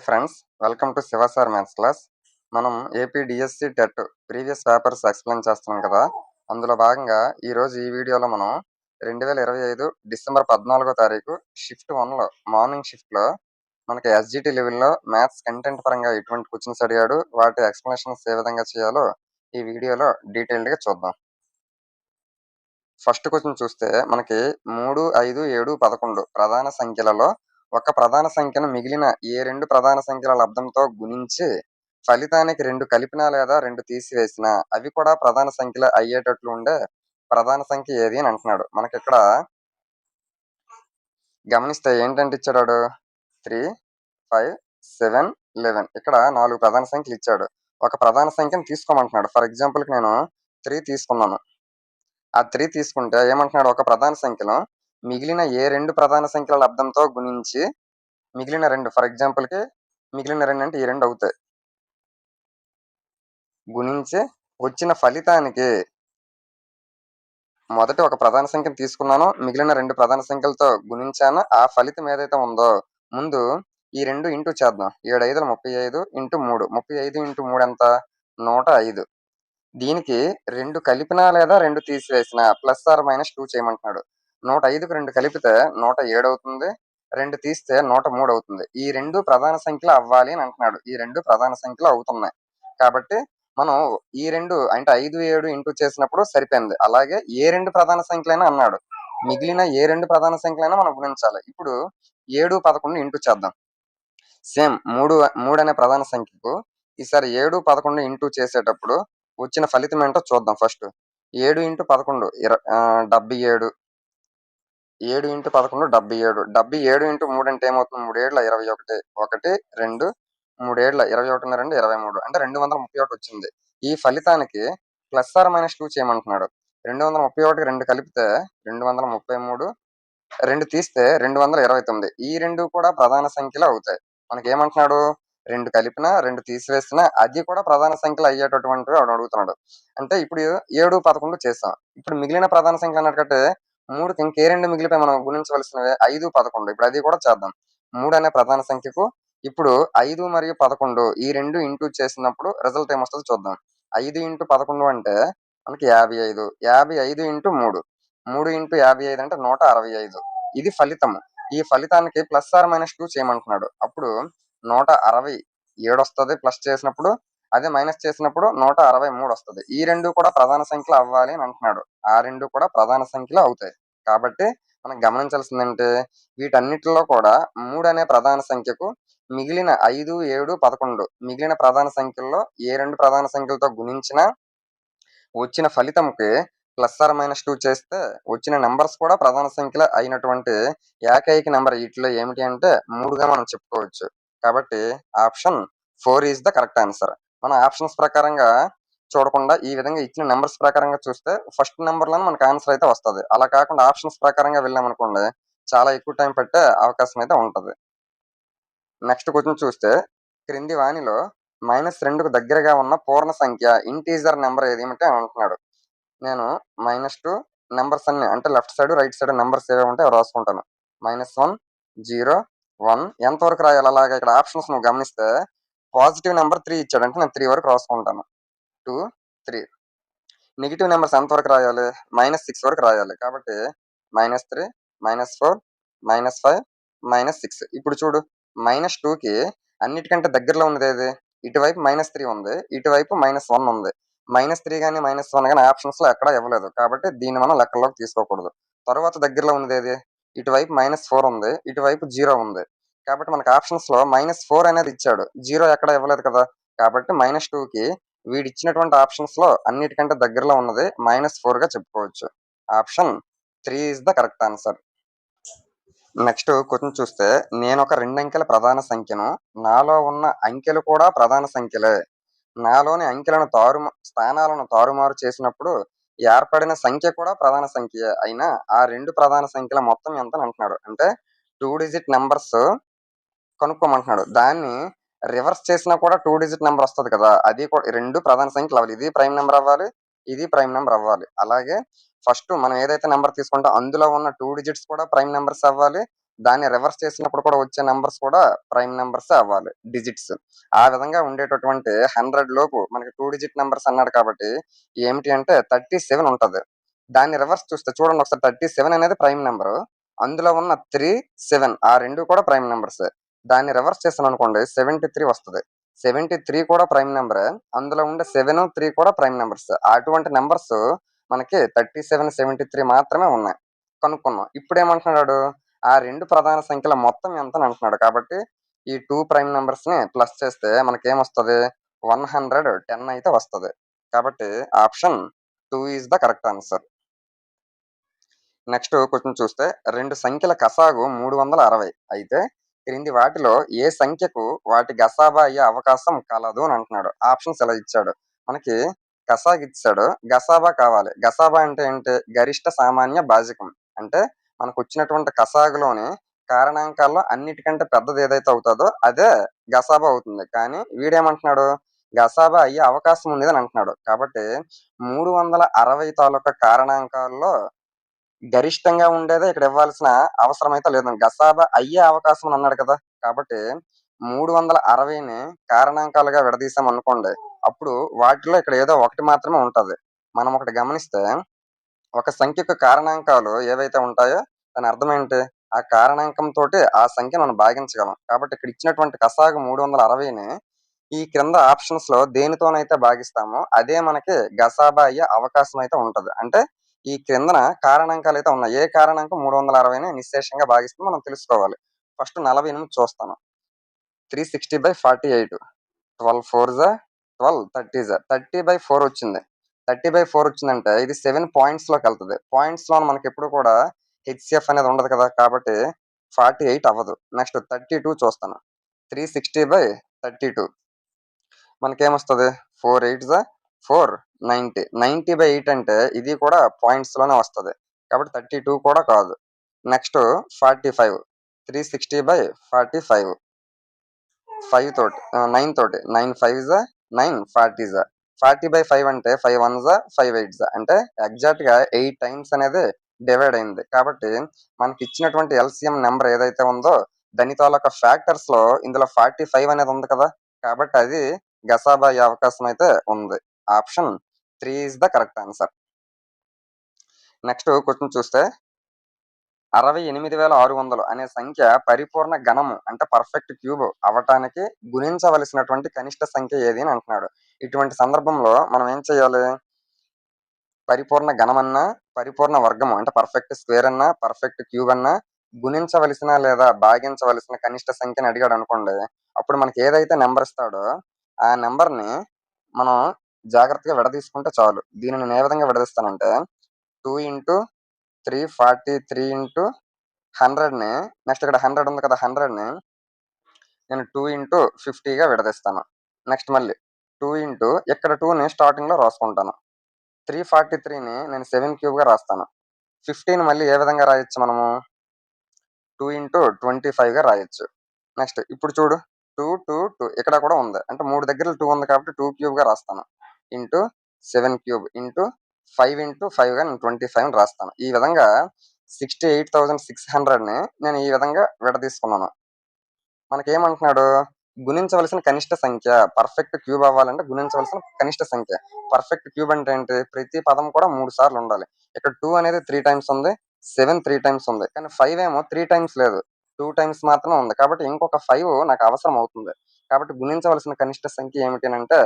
Friends, welcome to Shiva sir maths class. మనం AP DSC TET previous papers explain చేస్తున్నాం కదా. అందులో భాగంగా ఈరోజు ఈ వీడియోలో మనం 2025 డిసెంబర్ 14వ తారీఖు షిఫ్ట్ 1లో మార్నింగ్ షిఫ్ట్లో మనకి ఎస్జిటి లెవెల్లో మ్యాథ్స్ కంటెంట్ పరంగా ఎటువంటి క్వశ్చన్స్ అడిగాడు, వాటి ఎక్స్ప్లెనేషన్స్ ఏ విధంగా చేయాలో ఈ వీడియోలో డీటెయిల్డ్గా చూద్దాం. ఫస్ట్ క్వశ్చన్ చూస్తే మనకి 3, 5, 7, 11 ప్రధాన సంఖ్యలలో ఒక ప్రధాన సంఖ్యను మిగిలిన ఏ రెండు ప్రధాన సంఖ్యల లబ్దంతో గుణించి ఫలితానికి 2 కలిపినా లేదా 2 తీసివేసినా అవి కూడా ప్రధాన సంఖ్యలు అయ్యేటట్లు ఉండే ప్రధాన సంఖ్య ఏది అని అంటున్నాడు. మనకి ఇక్కడ గమనిస్తే ఏంటంటే ఇచ్చాడు 3, 5, 7, 11 ఇక్కడ 4 ప్రధాన సంఖ్యలు ఇచ్చాడు. ఒక ప్రధాన సంఖ్యను తీసుకోమంటున్నాడు. ఫర్ ఎగ్జాంపుల్కి నేను 3 తీసుకున్నాను. ఆ 3 తీసుకుంటే ఏమంటున్నాడు, ఒక ప్రధాన సంఖ్యలో మిగిలిన ఏ రెండు ప్రధాన సంఖ్యల లబ్దంతో గుణించి మిగిలిన రెండు, ఫర్ ఎగ్జాంపుల్కి మిగిలిన రెండు అంటే ఈ రెండు అవుతాయి, గుణించి వచ్చిన ఫలితానికి మొదటి ఒక ప్రధాన సంఖ్యను తీసుకున్నాను, మిగిలిన రెండు ప్రధాన సంఖ్యలతో గుణించాను. ఆ ఫలితం ఏదైతే ఉందో ముందు ఈ రెండు ఇంటూ చేద్దాం. 7 5 35 ఇంటూ 3, 35 ఇంటూ 3 ఎంత, 105. దీనికి 2 కలిపినా లేదా 2 తీసివేసినా ప్లస్ ఆర్ మైనస్ 2 చేయమంటున్నాడు. 105కు 2 కలిపితే 107 అవుతుంది, 2 తీస్తే 103 అవుతుంది. ఈ రెండు ప్రధాన సంఖ్యలు అవ్వాలి అని అంటున్నాడు. ఈ రెండు ప్రధాన సంఖ్యలు అవుతున్నాయి కాబట్టి మనం ఈ రెండు అంటే 5 7 ఇంటూ చేసినప్పుడు సరిపోయింది. అలాగే ఏ రెండు ప్రధాన సంఖ్యలైనా అన్నాడు, మిగిలిన ఏ రెండు ప్రధాన సంఖ్యలైనా మనం గుణించాలి. ఇప్పుడు 7 11 ఇంటూ చేద్దాం. సేమ్ 3 అనే ప్రధాన సంఖ్యకు ఈసారి 7 11 ఇంటూ చేసేటప్పుడు వచ్చిన ఫలితం ఏంటో చూద్దాం. ఫస్ట్ 7 ఇంటూ 11 77, 7 ఇంటూ 11 77, 77 ఇంటూ 3 అంటే ఏమవుతుంది, 3 ఏళ్ళ 21, 1 2 3 ఏళ్ళ 21 2 23 అంటే 231 వచ్చింది. ఈ ఫలితానికి ప్లస్ ఆర్ మైనస్ 2 చేయమంటున్నాడు. 231 2 కలిపితే 233, 2 తీస్తే 229. ఈ రెండు కూడా ప్రధాన సంఖ్యలు అవుతాయి. మనకి ఏమంటున్నాడు, 2 కలిపినా 2 తీసివేసినా అది కూడా ప్రధాన సంఖ్యలు అయ్యేటటువంటివి ఆవిడ అడుగుతున్నాడు. అంటే ఇప్పుడు 7 11 చేసాం. ఇప్పుడు మిగిలిన ప్రధాన సంఖ్యలు అన్నట్టుకంటే 3కి ఇంకే రెండు మిగిలిపోయి మనం గుణించవలసినవి 5 11. ఇప్పుడు అది కూడా చేద్దాం. 3 అనే ప్రధాన సంఖ్యకు ఇప్పుడు 5 మరియు 11 ఈ రెండు ఇంటూ చేసినప్పుడు రిజల్ట్ ఏమొస్తుందో చూద్దాం. 5 ఇంటూ 11 అంటే మనకి 55, 55 ఇంటూ 3, 3 ఇంటూ 55 అంటే 165. ఇది ఫలితము. ఈ ఫలితానికి ప్లస్ ఆర్ మైనస్ 2 చేయమంటున్నాడు. అప్పుడు 167 వస్తుంది ప్లస్ చేసినప్పుడు, అదే మైనస్ చేసినప్పుడు 163 వస్తుంది. ఈ రెండు కూడా ప్రధాన సంఖ్యలు అవ్వాలి అని అంటున్నాడు. ఆ రెండు కూడా ప్రధాన సంఖ్యలు అవుతాయి. కాబట్టి మనం గమనించాల్సిందంటే వీటన్నిటిలో కూడా 3 అనే ప్రధాన సంఖ్యకు మిగిలిన 5 7 11 మిగిలిన ప్రధాన సంఖ్యల్లో ఏ రెండు ప్రధాన సంఖ్యలతో గుణించినా వచ్చిన ఫలితంకి ప్లస్ ఆర్ మైనస్ 2 చేస్తే వచ్చిన నెంబర్స్ కూడా ప్రధాన సంఖ్యలు అయినటువంటి ఏకైక నెంబర్ వీటిలో ఏమిటి అంటే 3గా మనం చెప్పుకోవచ్చు. కాబట్టి option 4 is the correct answer. మన ఆప్షన్స్ ప్రకారంగా చూడకుండా ఈ విధంగా ఇచ్చిన నెంబర్స్ ప్రకారంగా చూస్తే ఫస్ట్ నెంబర్లోనే మనకు ఆన్సర్ అయితే వస్తుంది. అలా కాకుండా ఆప్షన్స్ ప్రకారంగా వెళ్ళామనుకోండి చాలా ఎక్కువ టైం పట్టే అవకాశం అయితే ఉంటుంది. నెక్స్ట్ క్వశ్చన్ చూస్తే క్రింది వానిలో -2కు దగ్గరగా ఉన్న పూర్ణ సంఖ్య ఇంటీజర్ నెంబర్ ఏదేమిటి అని అంటున్నాడు. నేను -2 నెంబర్స్ అన్ని అంటే left side right side numbers ఏవే ఉంటే అవి రాసుకుంటాను. -1 0 1 ఎంతవరకు రాయాలి? అలాగే ఇక్కడ ఆప్షన్స్ నువ్వు గమనిస్తే పాజిటివ్ నెంబర్ 3 ఇచ్చాడు అంటే నేను 3 వరకు రాసుకుంటాను. 2 3. నెగిటివ్ నెంబర్స్ ఎంతవరకు రాయాలి? -6 వరకు రాయాలి. కాబట్టి -3 -4 -5 -6. ఇప్పుడు చూడు -2కి అన్నిటికంటే దగ్గరలో ఉన్నది ఏది? ఇటువైపు -3 ఉంది, ఇటువైపు -1 ఉంది. -3 కానీ -1 కానీ ఆప్షన్స్ లో ఎక్కడా ఇవ్వలేదు కాబట్టి దీన్ని మనం లెక్కల్లోకి తీసుకోకూడదు. తర్వాత దగ్గరలో ఉన్నది ఏది? ఇటువైపు -4 ఉంది, ఇటువైపు 0 ఉంది. కాబట్టి మనకు ఆప్షన్స్ లో -4 అనేది ఇచ్చాడు, 0 ఎక్కడ ఇవ్వలేదు కదా. కాబట్టి -2కి వీడిచ్చినటువంటి ఆప్షన్స్ లో అన్నిటికంటే దగ్గరలో ఉన్నది -4గా చెప్పుకోవచ్చు. Option 3 is the correct answer. Next question చూస్తే నేను ఒక 2 అంకెల ప్రధాన సంఖ్యను, నాలో ఉన్న అంకెలు కూడా ప్రధాన సంఖ్యలే, నాలోని అంకెలను స్థానాలను తారుమారు చేసినప్పుడు ఏర్పడిన సంఖ్య కూడా ప్రధాన సంఖ్య అయినా ఆ రెండు ప్రధాన సంఖ్యల మొత్తం ఎంత అని అంటున్నాడు. అంటే 2 డిజిట్ నెంబర్స్ కనుక్కోమంటున్నాడు. దాన్ని రివర్స్ చేసినా కూడా 2 డిజిట్ నెంబర్ వస్తుంది కదా. అది కూడా రెండు ప్రధాన సంఖ్యలు అవ్వాలి. ఇది ప్రైమ్ నెంబర్ అవ్వాలి, ఇది ప్రైమ్ నెంబర్ అవ్వాలి. అలాగే ఫస్ట్ మనం ఏదైతే నెంబర్ తీసుకుంటే అందులో ఉన్న 2 డిజిట్స్ కూడా ప్రైమ్ నెంబర్స్ అవ్వాలి, దాన్ని రివర్స్ చేసినప్పుడు కూడా వచ్చే నెంబర్స్ కూడా ప్రైమ్ నెంబర్సే అవ్వాలి, డిజిట్స్. ఆ విధంగా ఉండేటటువంటి 100 లోపు మనకి 2 డిజిట్ నెంబర్స్ అన్నాడు కాబట్టి ఏమిటి అంటే 37 ఉంటది. దాన్ని రివర్స్ చూస్తే చూడండి ఒకసారి, 37 అనేది ప్రైమ్ నెంబరు. అందులో ఉన్న 3, 7 ఆ 2 కూడా ప్రైమ్ నెంబర్సే. దాన్ని రివర్స్ చేశాననుకోండి 73 వస్తది. 73 కూడా ప్రైమ్ నెంబరే. అందులో ఉండే 7, 3 కూడా ప్రైమ్ నెంబర్స్. అటువంటి నెంబర్స్ మనకి 37, 73 మాత్రమే ఉన్నాయి. కనుక్కున్నాం. ఇప్పుడేమంటున్నాడు, ఆ 2 ప్రధాన సంఖ్యల మొత్తం ఎంతని అంటున్నాడు. కాబట్టి ఈ 2 ప్రైమ్ నంబర్స్‌ని ప్లస్ చేస్తే మనకేమొస్తది, 110 అయితే వస్తది. కాబట్టి option 2 is the correct answer. Next question చూస్తే 2 సంఖ్యల గసాగు 360 అయితే క్రింది వాటిలో ఏ సంఖ్యకు వాటి గసాబా అయ్యే అవకాశం కలదు అని అంటున్నాడు. ఆప్షన్స్ ఇలా ఇచ్చాడు. మనకి గసాగు ఇచ్చాడు. గసాబా కావాలి. గసాబా అంటే ఏంటి? గరిష్ట సామాన్య భాజకం. అంటే మనకొచ్చినటువంటి గసాగులోని కారణాంకాల్లో అన్నిటికంటే పెద్దది ఏదైతే అవుతాదో అదే గసాబా అవుతుంది. కానీ వీడేమంటున్నాడు, గసాబా అయ్యే అవకాశం ఉంది అని అంటున్నాడు. కాబట్టి 360 తాలూకా కారణాంకాల్లో గరిష్టంగా ఉండేదే ఇక్కడ ఇవ్వాల్సిన అవసరం అయితే లేదు. గసాబా అయ్యే అవకాశం అని అన్నాడు కదా! కాబట్టి 360ని కారణాంకాలుగా విడదీశామనుకోండి, అప్పుడు వాటిలో ఇక్కడ ఏదో ఒకటి మాత్రమే ఉంటది. మనం ఒకటి గమనిస్తే ఒక సంఖ్యకు కారణాంకాలు ఏవైతే ఉంటాయో దాని అర్థం ఏంటి? ఆ కారణాంకంతోటి ఆ సంఖ్యను మనం భాగించగలం. కాబట్టి ఇక్కడ ఇచ్చినటువంటి గసాగు 360ని ఈ క్రింద ఆప్షన్స్‌లో దేనితోనైతే భాగిస్తామో అదే మనకి గసాబా అయ్యే అవకాశం అయితే ఉంటది. అంటే ఈ క్రిందన కారణాంకాలైతే ఉన్నాయి. ఏ కారణాంకం 360ని నిశ్శేషంగా భాగిస్తుందో మనం తెలుసుకోవాలి. ఫస్ట్ 48 చూస్తాను. 360/48. 12 4 12, 30 30/4 వచ్చింది. 30/4 వచ్చిందంటే ఇది 7 పాయింట్స్‌లోకెళ్తది. పాయింట్స్‌లోన మనకెప్పుడు కూడా హెచ్‌సిఎఫ్ అనేది ఉండదు కదా! కాబట్టి 48 అవ్వదు. నెక్స్ట్ 32 చూస్తాను. 360/32 మనకేమొస్తది? 4 8 4 90. 90/8 అంటే ఇది కూడా పాయింట్స్‌లోనే వస్తది. కాబట్టి 32 కూడా కాదు. నెక్స్ట్ 45. 360/45 5 తోటి 9 తోటి 9 5 9 40 40/5 అంటే 5 1 5 8 అంటే ఎగ్జాక్ట్‌గా 8 టైమ్స్ అనేది డివైడ్ అయింది. కాబట్టి మనకిచ్చినటువంటి ఎల్‌సీఎం నంబర్ ఏదైతే ఉందో దాని తాలూకా ఫ్యాక్టర్స్‌లో ఇందులో 45 అనేది ఉంది కదా! కాబట్టి అది గసాబా అయ్యే అవకాశం అయితే ఉంది. Option 3 is the correct answer. Next question చూస్తే 68,600 అనే సంఖ్య పరిపూర్ణ ఘనము అంటే పర్ఫెక్ట్ క్యూబ్ అవ్వటానికి గుణించవలసినటువంటి కనిష్ట సంఖ్య ఏది అని అంటున్నాడు. ఇటువంటి సందర్భంలో మనం ఏం చేయాలి? పరిపూర్ణ ఘనమన్నా, పరిపూర్ణ వర్గము అంటే పర్ఫెక్ట్ స్క్వేర్ అన్నా, పర్ఫెక్ట్ క్యూబ్ అన్నా గుణించవలసిన లేదా భాగించవలసిన కనిష్ట సంఖ్యని అడిగాడనుకోండి, అప్పుడు మనకి ఏదైతే నంబర్ ఇస్తాడో ఆ నంబర్‌ని మనం జాగ్రత్తగా విడదీసుకుంటే చాలు. దీనిని నేను ఏ విధంగా విడదీస్తానంటే 2 ఇంటూ 343 ఇంటూ 100ని నెక్స్ట్ ఇక్కడ 100 ఉంది కదా! 100ని నేను 2 ఇంటూ 50గా విడదీస్తాను. నెక్స్ట్ మళ్ళీ 2 ఇంటూ ఇక్కడ 2ని స్టార్టింగ్‌లో రాసుకుంటాను. 343ని నేను 7 క్యూబ్‌గా రాస్తాను. 50ని మళ్ళీ ఏ విధంగా రాయొచ్చు మనము? 2 ఇంటూ 25గా రాయొచ్చు. నెక్స్ట్ ఇప్పుడు చూడు 2, 2, 2 ఇక్కడ కూడా ఉంది. అంటే 3 దగ్గరలో 2 ఉంది కాబట్టి 2 క్యూబ్‌గా రాస్తాను. ఇంటూ 7 క్యూబ్ ఇంటూ 5 ఇంటూ 5గా నేను 25 రాస్తాను. ఈ విధంగా 68,600ని నేను ఈ విధంగా విడదీసుకున్నాను. మనకేమంటున్నాడు? గుణించవలసిన కనిష్ట సంఖ్య. పర్ఫెక్ట్ క్యూబ్ అవ్వాలంటే గుణించవలసిన కనిష్ట సంఖ్య. పర్ఫెక్ట్ క్యూబ్ అంటే ఏంటి? ప్రతి పదం కూడా 3 సార్లు ఉండాలి. ఇక్కడ 2 అనేది 3 టైమ్స్ ఉంది. 7 3 టైమ్స్ ఉంది. కానీ 5 ఏమో 3 టైమ్స్ లేదు. 2 టైమ్స్ మాత్రమే ఉంది. కాబట్టి ఇంకొక 5 నాకు అవసరం అవుతుంది. కాబట్టి గుణించవలసిన కనిష్ట సంఖ్య ఏమిటి అనంటే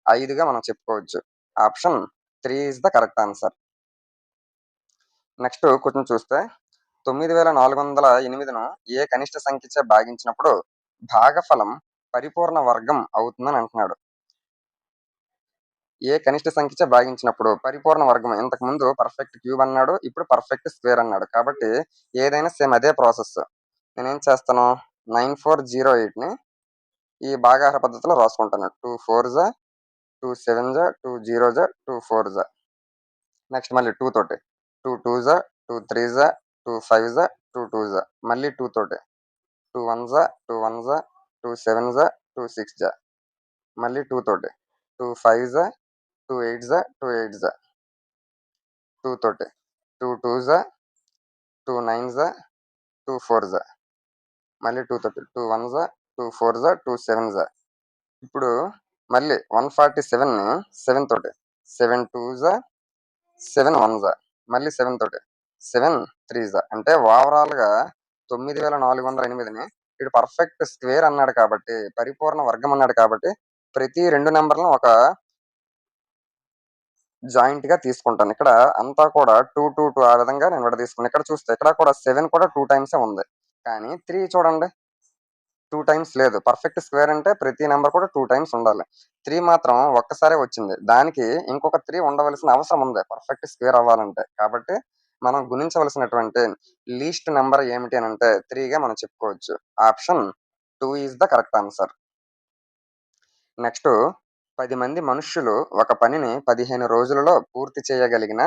5గా మనం చెప్పుకోవచ్చు. Option 3 is the correct answer. Next question చూస్తే 9,408ను ఏ కనిష్ట సంఖ్యచే భాగించినప్పుడు భాగఫలం పరిపూర్ణ వర్గం అవుతుందని అంటున్నాడు. ఏ కనిష్ట సంఖ్యచే భాగించినప్పుడు పరిపూర్ణ వర్గం. ఇంతకుముందు పర్ఫెక్ట్ క్యూబ్ అన్నాడు. ఇప్పుడు పర్ఫెక్ట్ స్క్వేర్ అన్నాడు. కాబట్టి ఏదైనా సేమ్ అదే ప్రాసెస్. నేనేం చేస్తాను 9408ని ఈ భాగాహార పద్ధతిలో రాసుకుంటాను. 2 4 2 7 2 0 2 4 నెక్స్ట్ మళ్ళీ 2 తోటి 2 2 2 3 2 5 2 2 మళ్ళీ 2 తోటి 2 1 2 1 2 7 2 6 మళ్ళీ 2 తోటి 2 5 2 8 2 8 2 తోటి 2 2 2 9 2 4 మళ్ళీ 230, 2 1 2 4 2 7. ఇప్పుడు మళ్ళీ 147ని 7 తోటి, 7 2 7 1 మళ్ళీ 7 తోటి, 7 3 అంటే ఓవరాల్గా 9408ని ఇటు పర్ఫెక్ట్ స్క్వేర్ అన్నాడు కాబట్టి, పరిపూర్ణ వర్గం అన్నాడు కాబట్టి, ప్రతి రెండు నెంబర్లను ఒక జాయింట్ గా తీసుకుంటాను. ఇక్కడ అంతా కూడా 2 2 2 ఆ విధంగా నేను విడదీసుకున్నాను. ఇక్కడ చూస్తే ఇక్కడ కూడా 7 కూడా 2 టైమ్సే ఉంది. కానీ 3 చూడండి 2 టైమ్స్ లేదు. పర్ఫెక్ట్ స్క్వేర్ అంటే ప్రతి నెంబర్ కూడా 2 టైమ్స్ ఉండాలి. 3 మాత్రం ఒక్కసారే వచ్చింది. దానికి ఇంకొక 3 ఉండవలసిన అవసరం ఉంది పర్ఫెక్ట్ స్క్వేర్ అవ్వాలంటే. కాబట్టి మనం గుణించవలసినటువంటి లీస్ట్ నెంబర్ ఏమిటి అని అంటే 3గా మనం చెప్పుకోవచ్చు. Option 2 is the correct answer. Next 10 మంది మనుష్యులు ఒక పనిని 15 రోజులలో పూర్తి చేయగలిగిన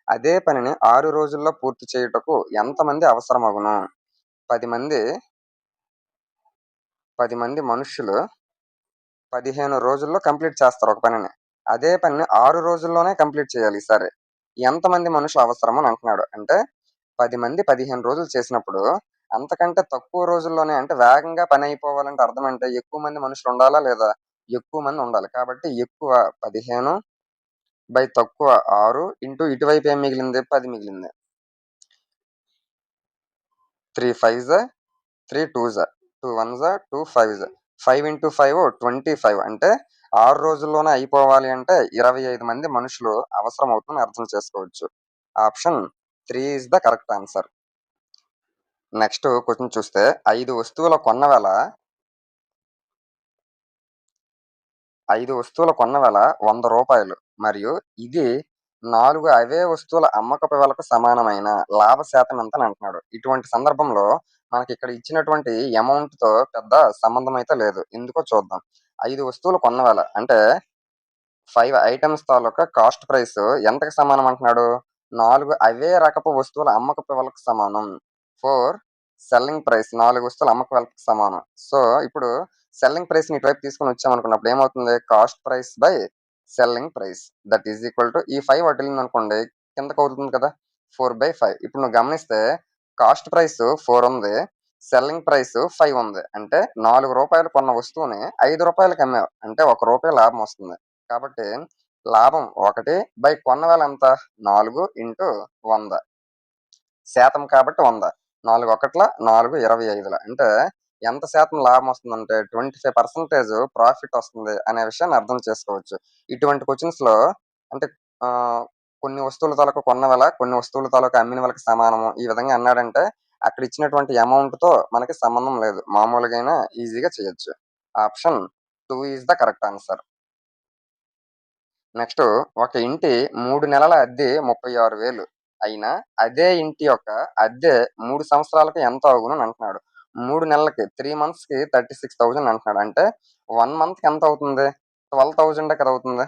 అదే పనిని 6 రోజుల్లో పూర్తి చేయుటకు ఎంతమంది అవసరమగును? 10 మంది మనుష్యులు 15 రోజుల్లో కంప్లీట్ చేస్తారు ఒక పనిని. అదే పనిని 6 రోజుల్లోనే కంప్లీట్ చేయాలి ఈసారి. ఎంతమంది మనుషులు అవసరం అని అంటున్నాడు. అంటే 10 మంది 15 రోజులు చేసినప్పుడు అంతకంటే తక్కువ రోజుల్లోనే అంటే వేగంగా పని అయిపోవాలంటే అర్థం అంటే ఎక్కువ మంది మనుషులు ఉండాలా లేదా? ఎక్కువ మంది ఉండాలి. కాబట్టి ఎక్కువ 15 బై తక్కువ 6 ఇంటూ ఇటువైపు ఏం మిగిలింది? 10 మిగిలింది. 3 5 3 2 2 1 2 5 5 ఇంటూ 5 25 అంటే 6 రోజుల్లోనే అయిపోవాలి అంటే 25 మంది మనుషులు అవసరం అవుతుందని అర్థం చేసుకోవచ్చు. Option 3 is the correct answer. Next question చూస్తే 5 వస్తువుల కొన్న వెల 100 రూపాయలు మరియు ఇది 4 అవే వస్తువుల అమ్మకపు వెలకు సమానమైన లాభ శాతం ఎంత అని అంటున్నాడు. ఇటువంటి సందర్భంలో మనకి ఇక్కడ ఇచ్చినటువంటి అమౌంట్ తో పెద్ద సంబంధం అయితే లేదు. ఎందుకో చూద్దాం. 5 వస్తువులు కొన్న వెల అంటే 5 ఐటమ్స్ తాలూకా కాస్ట్ ప్రైస్ ఎంతకి సమానం అంటున్నాడు? 4 అవే రకపు వస్తువుల అమ్మకపు వెలకు సమానం. 4 సెల్లింగ్ ప్రైస్ 4 వస్తువుల అమ్మకపు వెలకు సమానం. సో ఇప్పుడు సెల్లింగ్ ప్రైస్ ని ఇటువైపు తీసుకొని వచ్చామనుకున్నప్పుడు ఏమవుతుంది? Cost price by selling price that is equal to ఈ 5 అటు వెళ్ళింది అనుకోండి కిందకు అవుతుంది కదా 4/5. ఇప్పుడు నువ్వు గమనిస్తే కాస్ట్ ప్రైస్ 4 ఉంది, సెల్లింగ్ ప్రైస్ 5 ఉంది. అంటే 4 రూపాయలు కొన్న వస్తువుని 5 రూపాయలకి అమ్మావు అంటే 1 రూపాయి లాభం వస్తుంది. కాబట్టి లాభం 1 బై కొన్న వేల ఎంత? 4 ఇంటూ 100 శాతం కాబట్టి 100. 4 1 4 25 అంటే ఎంత శాతం లాభం వస్తుందంటే 25% ప్రాఫిట్ వస్తుంది అనే విషయాన్ని అర్థం చేసుకోవచ్చు. ఇటువంటి క్వశ్చన్స్ లో అంటే కొన్ని వస్తువుల తాలూకు కొన్న వెల కొన్ని వస్తువుల తాలూకు అమ్మిన వెలకు సమానము ఈ విధంగా అన్నాడంటే అక్కడ ఇచ్చినటువంటి అమౌంట్ తో మనకి సంబంధం లేదు. మామూలుగా ఈజీగా చేయొచ్చు. Option 2 is the correct answer. Next ఒక ఇంటి 3 నెలల అద్దె 36,000 అయినా అదే ఇంటి యొక్క అద్దె 3 సంవత్సరాలకు ఎంత అవును అని అంటున్నాడు. 3 నెలలకి 3 మంత్స్ కి 36,000 అంటున్నాడు. అంటే 1 మంత్ కి ఎంత అవుతుంది? 12,000 కదా అవుతుంది.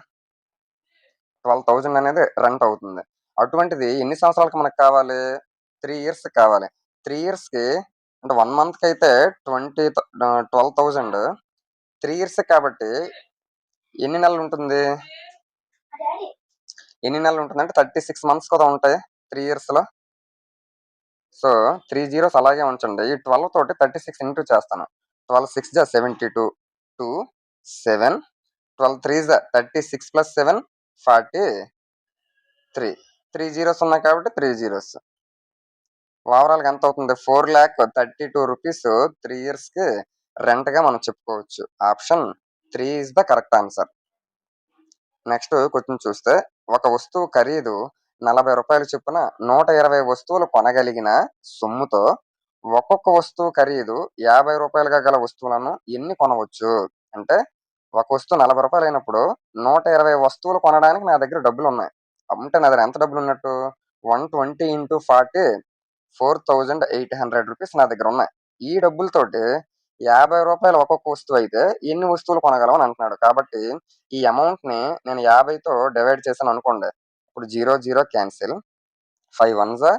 12,000 అనేది రెంట్ అవుతుంది. అటువంటిది ఎన్ని సంవత్సరాలకు మనకు కావాలి? 3 ఇయర్స్ కావాలి. 3 ఇయర్స్ కి అంటే 1 మంత్ కి అయితే 12,000 3 ఇయర్స్ కాబట్టి ఎన్ని నెలలు ఉంటుంది? ఎన్ని నెలలు ఉంటుందంటే 36 మంత్స్ కూడా ఉంటాయి 3 ఇయర్స్ లో. సో 3 జీరోస్ అలాగే ఉంచండి. ఈ 12 తోటి 36 ఇంటూ చేస్తాను. 12 6 జా 72 2 7 12 3 జా 36 ప్లస్ 7 43 3 జీరోస్ ఉన్నాయి కాబట్టి 3 జీరోస్. ఓవరాల్ గా ఎంత అవుతుంది? 4,32,000 రూపీస్ 3 ఇయర్స్ కి రెంట్ గా మనం చెప్పుకోవచ్చు. Option 3 is the correct answer. Next question చూస్తే ఒక వస్తువు ఖరీదు 40 రూపాయలు చొప్పున 120 వస్తువులు కొనగలిగిన సొమ్ముతో ఒక్కొక్క వస్తువు ఖరీదు 50 రూపాయలుగా గల వస్తువులను ఎన్ని కొనవచ్చు? అంటే ఒక వస్తువు 40 రూపాయలు అయినప్పుడు 120 వస్తువులు కొనడానికి నా దగ్గర డబ్బులు ఉన్నాయి. అంటే నా దగ్గర ఎంత డబ్బులు ఉన్నట్టు? 120 ఇంటూ 40 4,800 రూపీస్ నా దగ్గర ఉన్నాయి. ఈ డబ్బులతోటి 50 రూపాయలు ఒక్కొక్క వస్తువు అయితే ఎన్ని వస్తువులు కొనగలవు అని అంటున్నాడు. కాబట్టి ఈ అమౌంట్ ని నేను 50తో డివైడ్ చేశాను అనుకోండి. ఇప్పుడు 0 0 క్యాన్సిల్, 5 1 జా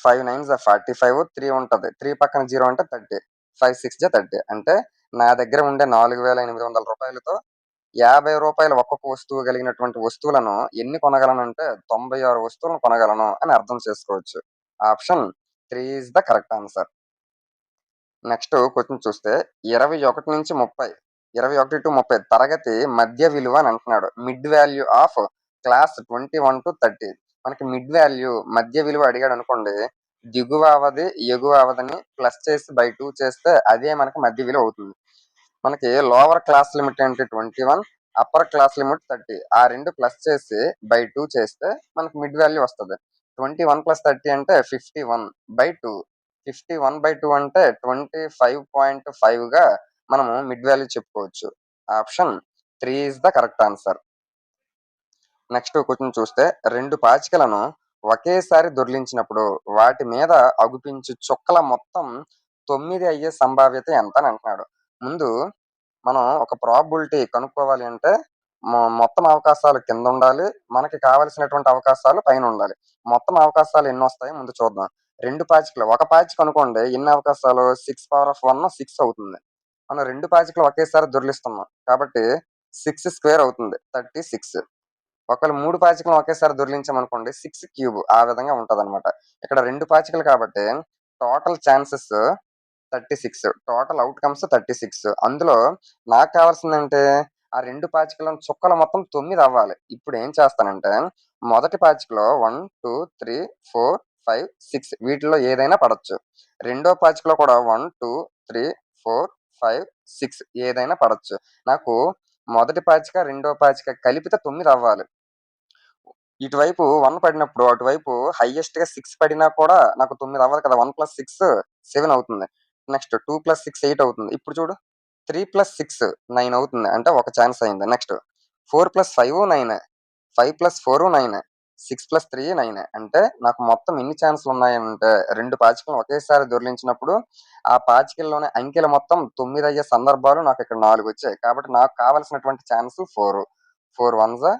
5 9 జా 45 3 ఉంటది. 3 పక్కన 0 అంటే 30 5 6 జా 30 అంటే నా దగ్గర ఉండే 4,800 రూపాయలతో 50 రూపాయలు ఒక్కొక్క వస్తువు కలిగినటువంటి వస్తువులను ఎన్ని కొనగలను అంటే 96 వస్తువులను కొనగలను అని అర్థం చేసుకోవచ్చు. Option 3 is the correct answer. Next question చూస్తే 21 నుంచి 30 తరగతి మధ్య విలువ అని అంటున్నాడు. Mid value of class 21 to 30. మనకి మిడ్ వాల్యూ మధ్య విలువ అడిగాడు అనుకోండి, దిగువ అవధి ఎగువ అవధిని ప్లస్ చేసి బై 2 చేస్తే అదే మనకి మధ్య విలువ అవుతుంది. మనకి లోవర్ క్లాస్ లిమిట్ అంటే 21, అప్పర్ క్లాస్ లిమిట్ 30. ఆ రెండు ప్లస్ చేసి బై 2 చేస్తే మనకి మిడ్ వాల్యూ వస్తుంది. 21 + 30 అంటే 51/2. 51/2 అంటే 25.5గా మనము మిడ్ వాల్యూ చెప్పుకోవచ్చు. Option 3 is the correct answer. Next question చూస్తే 2 పాచికలను ఒకేసారి దొర్లించినప్పుడు వాటి మీద అగుపించు చుక్కల మొత్తం 9 అయ్యే సంభావ్యత ఎంత అని అంటున్నాడు. ముందు మనం ఒక ప్రాబబిలిటీ కనుక్కోవాలి అంటే మొత్తం అవకాశాలు కింద ఉండాలి, మనకి కావలసినటువంటి అవకాశాలు పైన ఉండాలి. మొత్తం అవకాశాలు ఎన్ని వస్తాయో ముందు చూద్దాం. 2 పాచికలు, ఒక పాచిక అనుకోండి ఎన్ని అవకాశాలు 6 6 అవుతుంది. మనం 2 పాచికలు ఒకేసారి దొర్లిస్తున్నాం కాబట్టి 6² అవుతుంది 36. ఒకవేళ 3 పాచికలను ఒకేసారి దొర్లించామనుకోండి 6³ ఆ విధంగా ఉంటదన్నమాట. ఇక్కడ 2 పాచికలు కాబట్టి టోటల్ ఛాన్సెస్ 36, టోటల్ అవుట్‌కమ్స్ 36. అందులో నాకు కావాల్సిందంటే ఆ 2 పాచికలను చుక్కలు మొత్తం 9 అవ్వాలి. ఇప్పుడు ఏం చేస్తానంటే మొదటి పాచికలో 1, 2, 3, 4, 5, 6 వీటిలో ఏదైనా పడొచ్చు. రెండో పాచికలో కూడా 1, 2, 3, 4, 5, 6 ఏదైనా పడొచ్చు. నాకు మొదటి పాచిక, రెండో పాచిక కలిపితే 9 అవ్వాలి. ఇటువైపు 1 పడినప్పుడు అటువైపు హైయెస్ట్‌గా 6 పడినా కూడా నాకు 9 అవ్వదు కదా! 1 + 6 7 అవుతుంది. నెక్స్ట్ 2 + 6 8 అవుతుంది. ఇప్పుడు చూడు 3 + 6 9 అవుతుంది. అంటే ఒక ఛాన్స్ అయింది. నెక్స్ట్ 4 + 5 9, 5 + 4 9, 6 + 3 9. అంటే నాకు మొత్తం ఎన్ని ఛాన్స్‌లు ఉన్నాయంటే 2 పాచికలను ఒకేసారి దొర్లించినప్పుడు ఆ పాచికల్లోని అంకెలు మొత్తం 9 అయ్యే సందర్భాలు నాకు ఇక్కడ 4 వచ్చాయి. కాబట్టి నాకు కావాల్సినటువంటి ఛాన్సులు 4. 4 1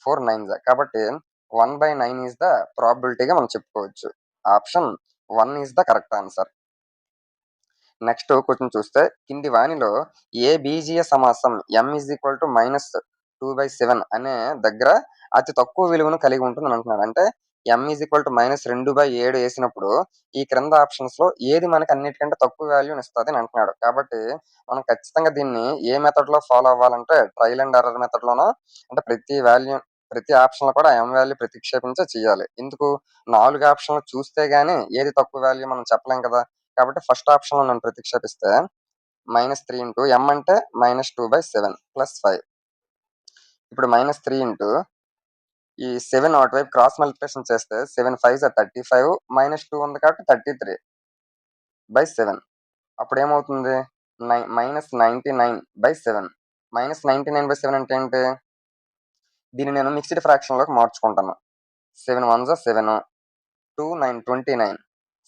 4 9 కాబట్టి 1/9 ఈస్ ద ప్రాబబిలిటీగా మనం చెప్పుకోవచ్చు. Option 1 is the correct answer. Next question చూస్తే కింది వానిలో ఏ బీజీయ సమాసం m -2/7 అనే దగ్గర అతి తక్కువ విలువను కలిగి ఉంటుందని అంటున్నాడు. అంటే m -2/7 వేసినప్పుడు ఈ క్రింద ఆప్షన్స్ లో ఏది మనకి అన్నిటికంటే తక్కువ వాల్యూని ఇస్తుంది అని అంటున్నాడు. కాబట్టి మనం ఖచ్చితంగా దీన్ని ఏ మెథడ్ లో ఫాలో అవ్వాలంటే ట్రయల్ అండ్ ఎర్రర్ మెథడ్ లోనో, అంటే ప్రతి ఆప్షన్ లో కూడా m వాల్యూ ప్రతిక్షేపించే చేయాలి. ఎందుకు 4 ఆప్షన్లు చూస్తే గానీ ఏది తక్కువ వాల్యూ మనం చెప్పలేం కదా. కాబట్టి ఫస్ట్ ఆప్షన్ లో నేను ప్రతిక్షేపిస్తే -3 ఇంటూ m అంటే -2/7 +5. ఇప్పుడు -3 ఈ 7 అటువైపు క్రాస్ మల్టిప్లికేషన్ చేస్తే 7 5 35, -2 ఉంది కాబట్టి 33/7. అప్పుడు ఏమవుతుంది -99/7. -99/7 అంటే ఏంటి? దీన్ని నేను మిక్స్డ్ ఫ్రాక్షన్ లోకి మార్చుకుంటాను. 7 1 7, 2 9 29,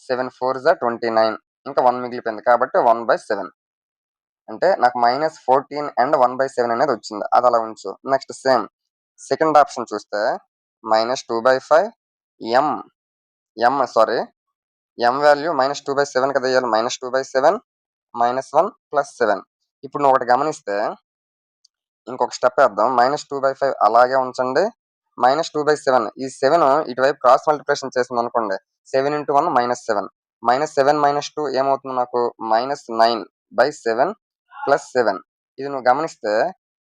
7 4 29, ఇంకా 1 మిగిలిపోయింది కాబట్టి 1/7. అంటే నాకు -14 అండ్ 1/7 అనేది వచ్చింది. అది అలా ఉంచు. నెక్స్ట్ సేమ్ సెకండ్ ఆప్షన్ చూస్తే -2/5 m m వాల్యూ -2/7 కదా ఇయ్యాలి. -2/7 -1 +7. ఇప్పుడు నువ్వు ఒకటి గమనిస్తే ఇంకొక స్టెప్ వేద్దాం. -2/5 అలాగే ఉంచండి. -2/7 ఈ 7 ఇటువైపు క్రాస్ మల్టిప్లికేషన్ చేసింది అనుకోండి. 7 × 1 -7. -7 -2 ఏమవుతుంది నాకు -9/7 +7. ఇది నువ్వు గమనిస్తే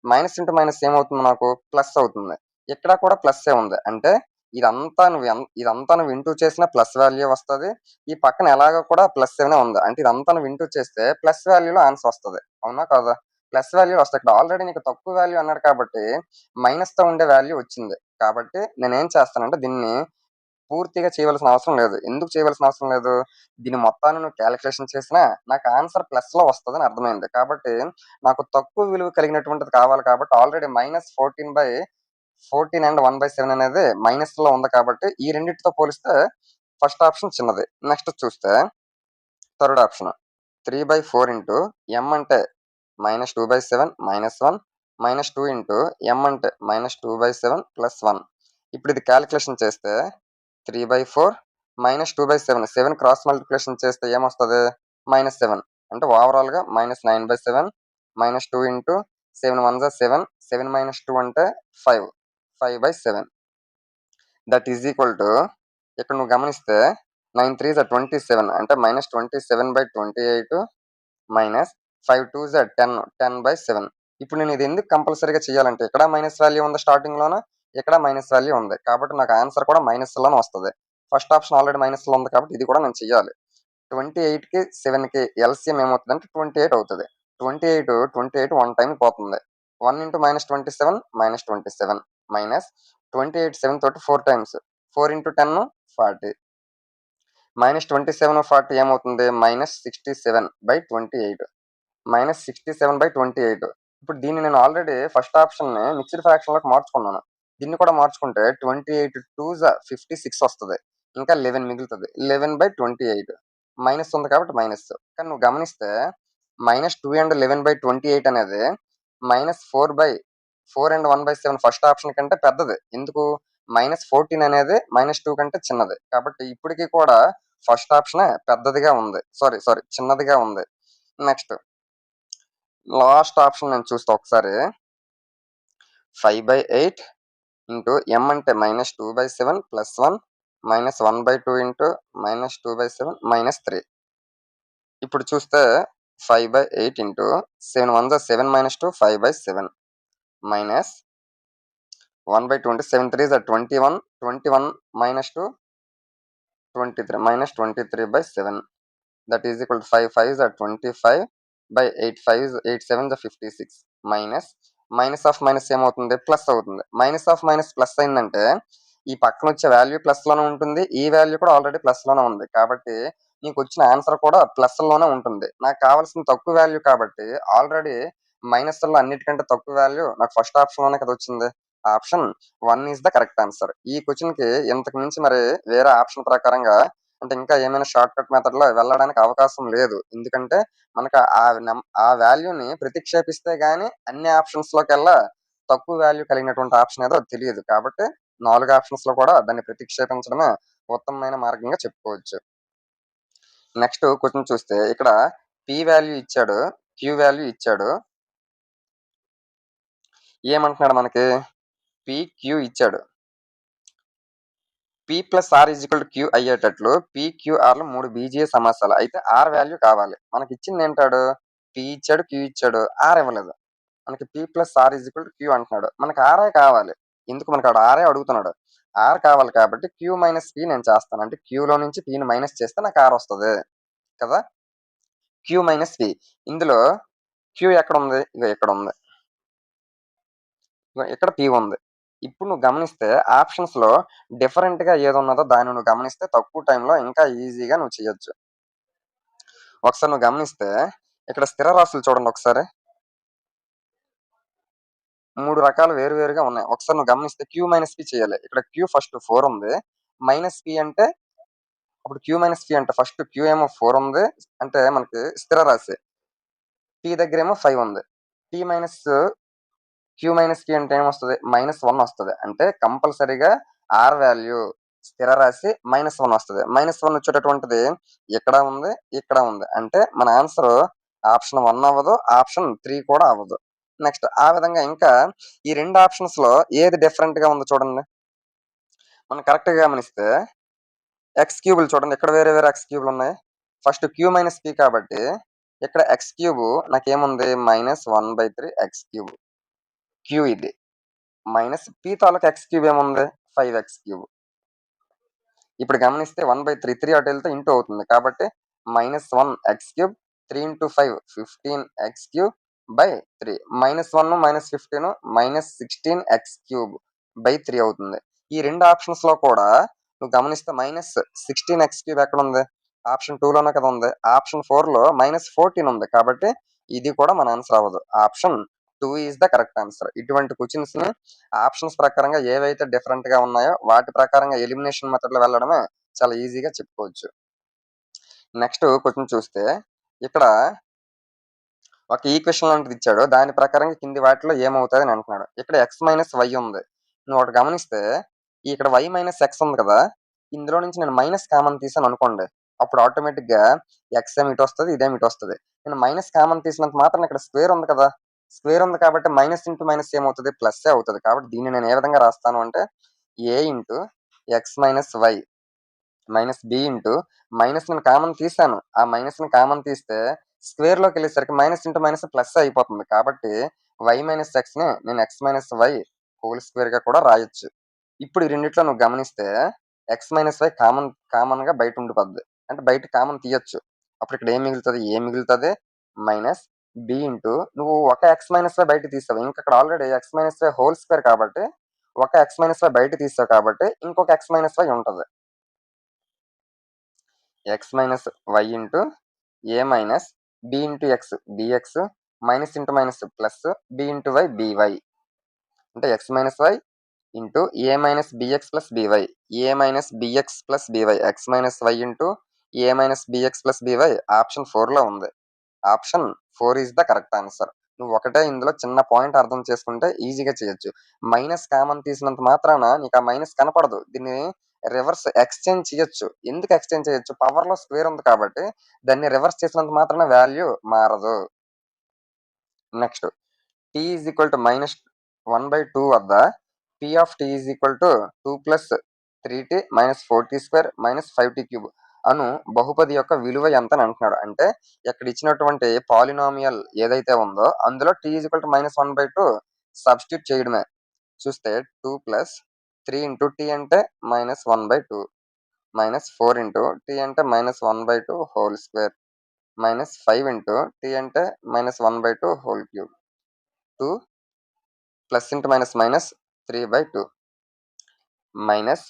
మైనస్ ఇంటూ మైనస్ ఏమవుతుంది నాకు ప్లస్ అవుతుంది. ఇక్కడ కూడా ప్లస్సే ఉంది. అంటే ఇదంతా నువ్వు ఇంటూ చేసిన ప్లస్ వాల్యూ వస్తది. ఈ పక్కన ఎలాగో కూడా +7 ఉంది. అంటే ఇదంతా నువ్వు ఇంటూ చేస్తే ప్లస్ వాల్యూలో ఆన్సర్ వస్తది. అవునా కాదా? ప్లస్ వాల్యూ వస్తాయి. ఇక్కడ ఆల్రెడీ నీకు తక్కువ వాల్యూ అన్నాడు కాబట్టి మైనస్‌తో ఉండే వాల్యూ వచ్చింది. కాబట్టి నేనేం చేస్తానంటే దీన్ని పూర్తిగా చేయవలసిన అవసరం లేదు. ఎందుకు చేయవలసిన అవసరం లేదు? దీని మొత్తాన్ని నువ్వు కాలిక్యులేషన్ చేసినా నాకు ఆన్సర్ ప్లస్‌లో వస్తదని అర్థమైంది. కాబట్టి నాకు తక్కువ విలువ కలిగినటువంటిది కావాలి కాబట్టి ఆల్రెడీ -14 అండ్ 1/7 అనేది మైనస్‌లో ఉంది కాబట్టి ఈ రెండిటితో పోలిస్తే ఫస్ట్ ఆప్షన్ చిన్నది. నెక్స్ట్ చూస్తే థర్డ్ ఆప్షన్ 3/4 ఇంటూ m అంటే -2/7 -1 -2 ఇంటూ m అంటే -2/7 +1. ఇప్పుడు ఇది కాలిక్యులేషన్ చేస్తే 3/4 -2/7 7 క్రాస్ మల్టిప్లికేషన్ చేస్తే ఏమొస్తది -7. అంటే ఓవరాల్‌గా -9/7 -2 ఇంటూ 7 1 7, 7 - 2 అంటే 5, 5/7. దట్ ఈజ్ ఈక్వల్ టు ఇక్కడ నువ్వు గమనిస్తే 9 3 27 అంటే -27/28 మైనస్ 5 2 జ 10 10/7. ఇప్పుడు నేను ఇది ఎందుకు కంపల్సరీగా చేయాలంటే ఇక్కడ మైనస్ వాల్యూ ఉంది స్టార్టింగ్లోన, ఇక్కడ మైనస్ వాల్యూ ఉంది కాబట్టి నాకు ఆన్సర్ కూడా మైనస్లోనే వస్తుంది. ఫస్ట్ ఆప్షన్ ఆల్రెడీ మైనస్లో ఉంది కాబట్టి ఇది కూడా నేను చెయ్యాలి. 28కి 7కి ఎల్సిఎం ఏమవుతుందంటే 28 అవుతుంది. 28 వన్ టైం పోతుంది. 1 ఇంటూ -27 -27 మైనస్ 28 7 తోటి 4 టైమ్స్ 4 ఇంటూ 10 40 -27 40 ఏమవుతుంది -67/28 -67/28. ఇప్పుడు దీన్ని నేను ఆల్రెడీ ఫస్ట్ ఆప్షన్ని మిక్స్డ్ ఫ్రాక్షన్లోకి మార్చుకున్నాను. దీన్ని కూడా మార్చుకుంటే 28 2 56 వస్తుంది. ఇంకా 11 మిగులుతుంది. 11/28 మైనస్ ఉంది కాబట్టి మైనస్. కానీ నువ్వు గమనిస్తే -2 అండ్ 11/28 అనేది -4 అండ్ 1/7 ఫస్ట్ ఆప్షన్ కంటే పెద్దది. ఎందుకు -14 అనేది -2 కంటే చిన్నది. కాబట్టి ఇప్పటికీ కూడా ఫస్ట్ ఆప్షనే పెద్దదిగా ఉంది. సారీ చిన్నదిగా ఉంది. నెక్స్ట్ లాస్ట్ ఆప్షన్ నేను చూస్తే ఒకసారి 5/8 ఇంటూ m అంటే -2/7 ప్లస్ 1 -1/2 ఇంటూ -2/7 -3. ఇప్పుడు చూస్తే 5/8 ఇంటూ 7 1 7 -2 5/7 మైనస్ 1/2 అంటే 7 3 21 21 -2 23 -23/7 that is equal to 5 5 25/8 5 8 7 56 minus of minus ఏమవుతుంది ప్లస్ అవుతుంది. మైనస్ ఆఫ్ మైనస్ ప్లస్ అయిందంటే ఈ పక్కన వచ్చే వాల్యూ ప్లస్ లోనే ఉంటుంది. ఈ వాల్యూ కూడా ఆల్రెడీ ప్లస్ లోనే ఉంది కాబట్టి నీకు వచ్చిన ఆన్సర్ కూడా ప్లస్ లోనే ఉంటుంది. నాకు కావాల్సిన తక్కువ వాల్యూ కాబట్టి ఆల్రెడీ మైనస్ లో అన్నిటికంటే తక్కువ వాల్యూ నాకు ఫస్ట్ ఆప్షన్ లోనే కదా వచ్చింది. Option 1 is the correct answer. ఈ క్వశ్చన్ కి ఇంతకు మించి మరి వేరే ఆప్షన్ ప్రకారంగా అంటే ఇంకా ఏమైనా షార్ట్ కట్ మెథడ్ లో వెళ్ళడానికి అవకాశం లేదు. ఎందుకంటే మనకు ఆ వాల్యూని ప్రతిక్షేపిస్తే గానీ అన్ని ఆప్షన్స్ లోకెల్లా తక్కువ వాల్యూ కలిగినటువంటి ఆప్షన్ ఏదో తెలియదు. కాబట్టి 4 ఆప్షన్స్ లో కూడా దాన్ని ప్రతిక్షేపించడమే ఉత్తమమైన మార్గంగా చెప్పుకోవచ్చు. నెక్స్ట్ క్వశ్చన్ చూస్తే ఇక్కడ పి వాల్యూ ఇచ్చాడు, క్యూ వాల్యూ ఇచ్చాడు. ఏమంటున్నాడు మనకి పి క్యూ ఇచ్చాడు. P plus R is equal to Q అయ్యేటట్లు పి క్యూ ఆర్లు 3 బీజీయ సమాసాలు. అయితే ఆర్ వాల్యూ కావాలి. మనకి ఇచ్చింది ఏంటాడు పి ఇచ్చాడు, క్యూ ఇచ్చాడు, ఆర్ ఇవ్వలేదు. మనకి P plus R is equal to Q అంటున్నాడు. మనకి ఆర్ఏ కావాలి. ఎందుకు మనకు ఆర్ఏ అడుగుతున్నాడు. ఆర్ కావాలి కాబట్టి క్యూ మైనస్ పి నేను చేస్తాను. అంటే క్యూలో నుంచి పిని మైనస్ చేస్తే నాకు ఆర్ వస్తుంది కదా. Q minus P. ఇందులో క్యూ ఎక్కడ ఉంది? ఇక ఇక్కడ ఉంది. ఇక్కడ పి ఉంది. ఇప్పుడు నువ్వు గమనిస్తే ఆప్షన్స్ లో డిఫరెంట్ గా ఏది ఉన్నదో దాన్ని నువ్వు గమనిస్తే తక్కువ టైంలో ఇంకా ఈజీగా నువ్వు చేయొచ్చు. ఒకసారి నువ్వు గమనిస్తే ఇక్కడ స్థిర రాశులు చూడండి ఒకసారి. 3 రకాలు వేరువేరుగా ఉన్నాయి. ఒకసారి నువ్వు గమనిస్తే క్యూ మైనస్ పి చేయాలి. ఇక్కడ క్యూ ఫస్ట్ 4 ఉంది. మైనస్ పి అంటే అప్పుడు క్యూ మైనస్ పి అంటే ఫస్ట్ క్యూ ఏమో 4 ఉంది. అంటే మనకి స్థిర రాశి. పి దగ్గర ఏమో 5 ఉంది. P minus Q minus P అంటే ఏమొస్తుంది? -1 వస్తుంది. అంటే కంపల్సరీగా ఆర్ వాల్యూ స్థిర రాశి -1 వస్తుంది. -1 వచ్చేటటువంటిది ఇక్కడ ఉంది, ఇక్కడ ఉంది. అంటే మన ఆన్సర్ ఆప్షన్ 1 అవ్వదు, ఆప్షన్ 3 కూడా అవ్వదు. నెక్స్ట్ ఆ విధంగా ఇంకా ఈ 2 ఆప్షన్స్ లో ఏది డిఫరెంట్ గా ఉందో చూడండి. మనం కరెక్ట్ గా గమనిస్తే ఎక్స్ క్యూబులు చూడండి. ఇక్కడ వేరే వేరే ఎక్స్ క్యూబులు ఉన్నాయి. ఫస్ట్ క్యూ మైనస్ పి కాబట్టి ఇక్కడ ఎక్స్ క్యూబ్ నాకేముంది -1/3 ఎక్స్ క్యూబ్. క్యూ ఇది మైనస్ పి తాలూకు ఎక్స్ క్యూబ్ ఏముంది 5x క్యూబ్. ఇప్పుడు గమనిస్తే 1/3 3 అటు వెళ్తే ఇంటూ అవుతుంది కాబట్టి -1x cube 3 into 5 15x cube by 3 -1 -15 -16x cube by 3 అవుతుంది. ఈ 2 ఆప్షన్స్ లో కూడా నువ్వు గమనిస్తే -16x క్యూబ్ ఎక్కడ ఉంది? ఆప్షన్ 2 లోనే కదా ఉంది. ఆప్షన్ 4 లో -14 ఉంది కాబట్టి ఇది కూడా మన ఆన్సర్ అవ్వదు. Option 2 is the correct answer. ఇటువంటి క్వశ్చన్స్ ని ఆప్షన్స్ ప్రకారంగా ఏవైతే డిఫరెంట్ గా ఉన్నాయో వాటి ప్రకారంగా ఎలిమినేషన్ మెథడ్ లో వెళ్ళడమే చాలా ఈజీగా చెప్పుకోవచ్చు. నెక్స్ట్ క్వశ్చన్ చూస్తే ఇక్కడ ఒక ఈక్వేషన్ లాంటిది ఇచ్చాడు. దాని ప్రకారంగా కింది వాటిలో ఏమవుతుంది అని అంటున్నాడు. ఇక్కడ ఎక్స్ మైనస్ వై ఉంది. నువ్వు ఒకటి గమనిస్తే ఇక్కడ వై మైనస్ ఎక్స్ ఉంది కదా. ఇందులో నుంచి నేను మైనస్ కామన్ తీసాను అనుకోండి. అప్పుడు ఆటోమేటిక్ గా ఎక్స్ ఏమి ఇటు వస్తుంది, ఇదేమి ఇటు వస్తుంది. నేను మైనస్ కామన్ తీసినంత మాత్రం ఇక్కడ స్క్వేర్ ఉంది కదా. స్క్వేర్ ఉంది కాబట్టి మైనస్ ఇంటూ మైనస్ ఏమవుతుంది? ప్లస్ అవుతుంది. కాబట్టి దీన్ని నేను ఏ విధంగా రాస్తాను అంటే A into X minus Y minus B into minus నేను కామన్ తీసాను. ఆ మైనస్ ని కామన్ తీస్తే స్క్వేర్‌లోకి వెళ్ళేసరికి మైనస్ ఇంటూ మైనస్ ప్లస్ అయిపోతుంది. కాబట్టి y మైనస్ ఎక్స్‌ని నేను x మైనస్ y హోల్ స్క్వేర్‌గా కూడా రాయొచ్చు. ఇప్పుడు ఈ రెండిట్లో నువ్వు గమనిస్తే x మైనస్ y కామన్‌గా బయట ఉండిపోద్ది. అంటే బయట కామన్ తీయొచ్చు. అప్పుడు ఇక్కడ ఏం మిగులుతది? ఏ మిగులుతది? మైనస్ b ఇంటూ నువ్వు ఒక x మైనస్ y బయట తీసావు. ఇంక అక్కడ already x minus y whole square కాబట్టి ఒక x మైనస్ y బయట తీసావు కాబట్టి ఇంకొక x మైనస్ y ఉంటది. x minus y into a minus b into x bx minus into minus plus b into y by. అంటే x minus y into a minus bx plus by. a minus bx plus by. x minus y into a minus bx plus by option 4లో ఉంది. Option 4 is the correct answer. నువ్వు ఒకటే ఇందులో చిన్న point అర్థం చేసుకుంటే ఈజీగా చేయొచ్చు. మైనస్ కామన్ తీసినంత మాత్రాన నీకు ఆ మైనస్ కనపడదు. దీన్ని రివర్స్ ఎక్స్చేంజ్ చేయొచ్చు. ఎందుకు ఎక్స్చేంజ్ చేయొచ్చు? పవర్‌లో స్క్వేర్ ఉంది కాబట్టి దాన్ని రివర్స్ చేసినంత మాత్రాన వాల్యూ మారదు. Next t is equal to minus 1/2 వద్ద p of t is equal to 2 plus 3t minus 4t square minus 5t cube అను బహుపది యొక్క విలువ ఎంత అని అంటున్నాడు. అంటే ఇక్కడ ఇచ్చినటువంటి పాలినామియల్ ఏదైతే ఉందో అందులో t is equal to minus 1/2 substitute చేయడమే. చూస్తే 2 ప్లస్ 3 ఇంటూ t అంటే మైనస్ 1/2 మైనస్ 4 ఇంటూ t అంటే minus 1/2 whole square minus 5 into t అంటే minus 1/2 whole cube 2 plus into minus minus 3/2 minus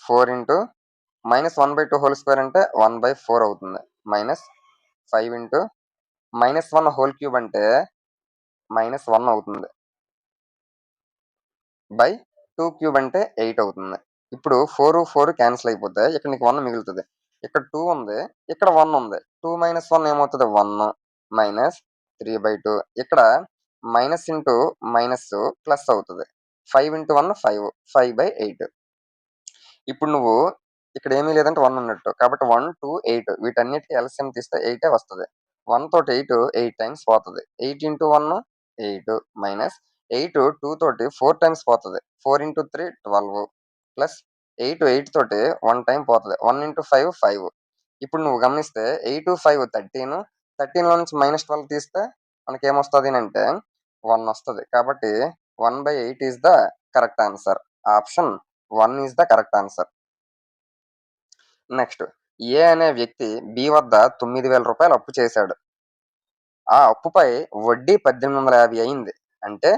4 into minus 1/2 whole square అంటే 1/4 అవుతుంది. Minus 5 into minus 1 whole cube అంటే minus 1 అవుతుంది. By 2 cube అంటే 8 అవుతుంది. ఇప్పుడు 4, 4 క్యాన్సిల్ అయిపోతే ఇక్కడ నీకు 1 మిగులుతుంది. ఇక్కడ 2 ఉంది. ఇక్కడ 1 ఉంది. 2 మైనస్ 1 ఏమవుతుంది? 1 మైనస్ 3/2 ఇక్కడ మైనస్ ఇంటూ మైనస్ ప్లస్ అవుతుంది. 5 ఇంటూ 1 5 5/8. ఇప్పుడు నువ్వు ఇక్కడ ఏమీ లేదంటే 1 ఉన్నట్టు. కాబట్టి 1, 2, 8 వీటన్నిటికి ఎల్సిఎం తీస్తే 8 వస్తది. 1 తోటి 8 టైమ్స్ పోతది. 8 ఇంటూ 1 8 మైనస్ 8 2 తోటి 4 టైమ్స్ పోతది. 4 ఇంటూ 3 12 ప్లస్ 8 తోటి 1 టైమ్ పోతది. 1 ఇంటూ 5 5. ఇప్పుడు నువ్వు గమనిస్తే 8, 5 13. 13లో నుంచి -12 తీస్తే మనకేమొస్తది అంటే 1 వస్తది. కాబట్టి 1/8 is the correct answer. Option 1 is the correct answer. Next A అనే వ్యక్తి బి వద్ద 9,000 రూపాయలు అప్పు చేశాడు. ఆ అప్పుపై వడ్డీ 1850 అయింది. అంటే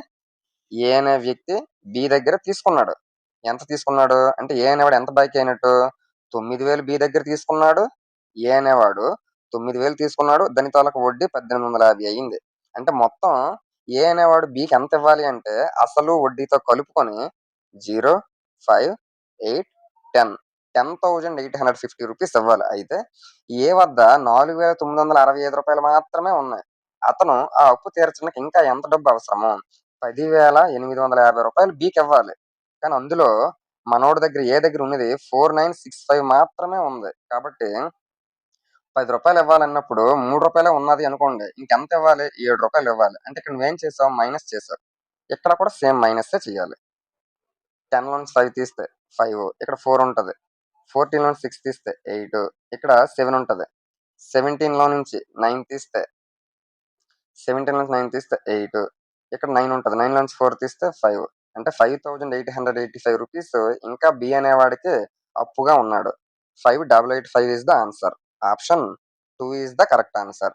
ఏ అనే వ్యక్తి బి దగ్గర తీసుకున్నాడు. ఎంత తీసుకున్నాడు? అంటే ఏ అనేవాడు ఎంత బాకీ అయినట్టు? 9,000 బి దగ్గర తీసుకున్నాడు. ఏ అనేవాడు 9,000 తీసుకున్నాడు. దాని తాలూకు వడ్డీ 1850 అయింది. అంటే మొత్తం ఏ అనేవాడు బికి ఎంత ఇవ్వాలి అంటే అసలు వడ్డీతో కలుపుకొని 0, 5, 8, 10 10,850 రూపీస్ ఇవ్వాలి. అయితే ఏ వద్ద 4,965 రూపాయలు మాత్రమే ఉన్నాయి. అతను ఆ అప్పు తీర్చడానికి ఇంకా ఎంత డబ్బు అవసరమో 10,850 రూపాయలు బికి ఇవ్వాలి. కానీ అందులో మనోడి దగ్గర ఏ దగ్గర ఉన్నది 4965 మాత్రమే ఉంది. కాబట్టి 10 రూపాయలు ఇవ్వాలన్నప్పుడు 3 రూపాయలే ఉన్నది అనుకోండి. ఇంకెంత ఇవ్వాలి? 7 రూపాయలు ఇవ్వాలి. అంటే ఇక్కడ నువ్వేం చేసావు? మైనస్ చేసావు. ఇక్కడ కూడా సేమ్ మైనస్సే చేయాలి. 10లో నుంచి 5 తీస్తే 5 ఇక్కడ 4 ఉంటది. 14లో నుంచి 6 తీస్తే 8 ఇక్కడ 7 ఉంటది. 17లో నుంచి 9 తీస్తే 8 ఇక్కడ 9 ఉంటది. 9లో నుంచి 4 తీస్తే 5 అంటే 5,885 రూపీస్ ఇంకా బి అనేవాడికి అప్పుగా ఉన్నాడు. 5885 is the answer. Option 2 is the correct answer.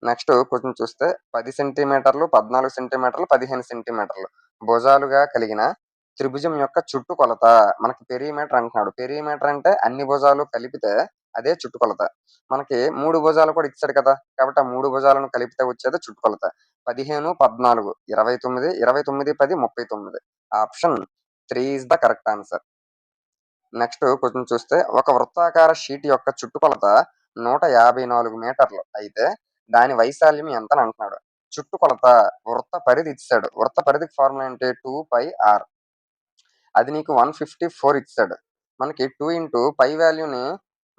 Next question చూస్తే 10 సెంటీమీటర్లు, 14 సెంటీమీటర్లు, 15 సెంటీమీటర్లు భుజాలుగా కలిగిన త్రిభుజం యొక్క చుట్టుకొలత మనకి పెరిమీటర్ అంటున్నాడు. పెరిమీటర్ అంటే అన్ని భుజాలు కలిపితే అదే చుట్టుకొలత. మనకి 3 భుజాలు కూడా ఇచ్చాడు కదా! కాబట్టి ఆ 3 భుజాలను కలిపితే వచ్చేది చుట్టుకొలత. 15, 14, 29, 29, 10, 39. Option 3 is the correct answer. Next question చూస్తే ఒక వృత్తాకార షీట్ యొక్క చుట్టుకొలత 154 మీటర్లు అయితే దాని వైశాల్యం ఎంత అని అంటున్నాడు. చుట్టుకొలత వృత్త పరిధి ఇచ్చాడు. వృత్త పరిధికి ఫార్ములా ఏంటి? 2πr. అది నీకు 154 ఇచ్చాడు. మనకి 2 ఇంటూ పై వాల్యూని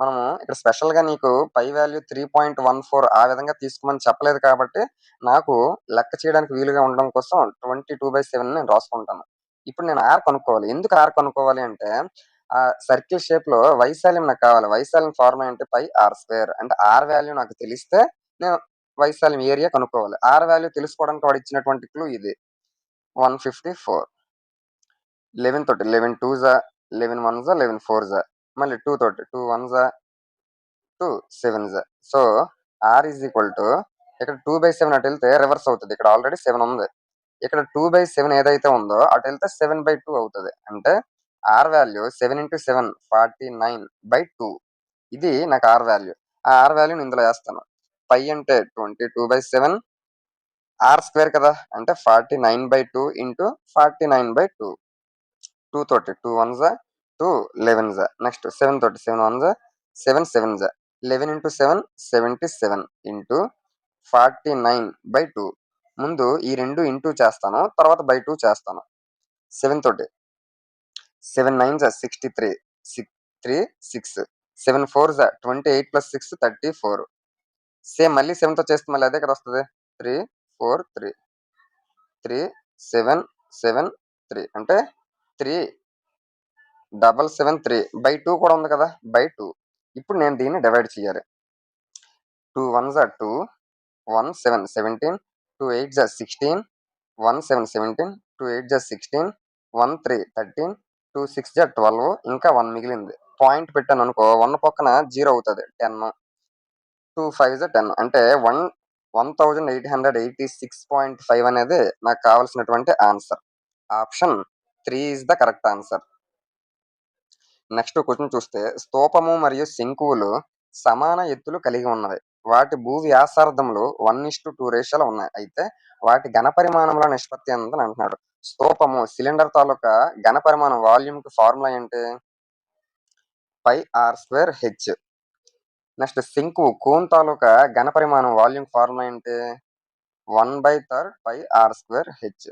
మనము ఇక్కడ స్పెషల్‌గా నీకు పై వాల్యూ 3.14 ఆ విధంగా తీసుకోమని చెప్పలేదు కాబట్టి నాకు లెక్క చేయడానికి వీలుగా ఉండడం కోసం 22/7 నేను రాసుకుంటాను. ఇప్పుడు నేను r కనుక్కోవాలి. ఎందుకు r కనుక్కోవాలి అంటే ఆ సర్కిల్ షేప్‌లో వైశాల్యం నాకు కావాలి. వైశాల్యం ఫార్ములా ఏంటి? πr². అంటే r వాల్యూ నాకు తెలిస్తే నేను వైశాల్యం ఏరియా కనుక్కోవాలి. ఆర్ వాల్యూ తెలుసుకోవడానికి వాడు ఇచ్చినటువంటి క్లూ ఇది. 154. 11 తోటి 11 2 జా, 11 1 జా, 11 4 జా, మళ్ళీ 2 తోటి 2 1 జా, 2 7 జా. So R is equal to ఇక్కడ 2/7 అటు వెళ్తే రివర్స్ అవుతుంది. ఇక్కడ ఆల్రెడీ 7 ఉంది. ఇక్కడ 2/7 ఏదైతే ఉందో అటు వెళ్తే 7/2 అవుతుంది. అంటే ఆర్ వాల్యూ 7 × 7 49/2. ఇది నాకు ఆర్ వాల్యూ. ఆ ఆర్ వాల్యూని ఇందులో వేస్తాను. పై అంటే 22/7 ఆర్ స్క్వేర్ కదా, అంటే 49/2 ఇంటూ 49/2. 2 తోటి 2 1 జా, 2 11 జా, నెక్స్ట్ 7 తోటి 7 1 జా, 7 7 జా, 11 × 7 77 ఇంటూ 49/2. ముందు ఈ రెండు ఇంటూ చేస్తాను, తర్వాత బై 2 చేస్తాను. 7 తోటి 7 9 జా 63, 3 6, 7 4 జా 28 + 6 34. సేమ్ మళ్ళీ 7తో చేస్తే మళ్ళీ అదే కదా వస్తుంది. 3 4 3 3 7 7 3 అంటే 3,773/2 కూడా ఉంది కదా, బై 2. ఇప్పుడు నేను దీన్ని డివైడ్ చేయాలి. 2 1 జా 2, 1 7 17, 2 8 జా 16, 1 7 17, 2 8 జా 16, 1 3 13, 2 6 జా 12, ఇంకా 1 మిగిలింది. పాయింట్ పెట్టాను అనుకో, 1 పక్కన 0 అవుతుంది 10, 2 5 జా 10 అంటే 1886.5 అనేది నాకు కావాల్సినటువంటి answer. Option 3 is the correct answer. Next question చూస్తే, స్తూపము మరియు శంకువులు సమాన ఎత్తులు కలిగి ఉన్నవి. వాటి భూ వ్యాసార్థములు 1:2 రేషియోలో ఉన్నాయి. అయితే వాటి ఘనపరిమాణంలో నిష్పత్తి ఎంత అని అంటున్నాడు. స్తూపము సిలిండర్ తాలూకా ఘనపరిమాణం వాల్యూమ్ కి ఫార్ములా ఏంటి? πr²h. నెక్స్ట్ శంకువు కోన్ తాలూకా ఘనపరిమాణం వాల్యూమ్ ఫార్ములా ఏంటి? 1/3 πr²h.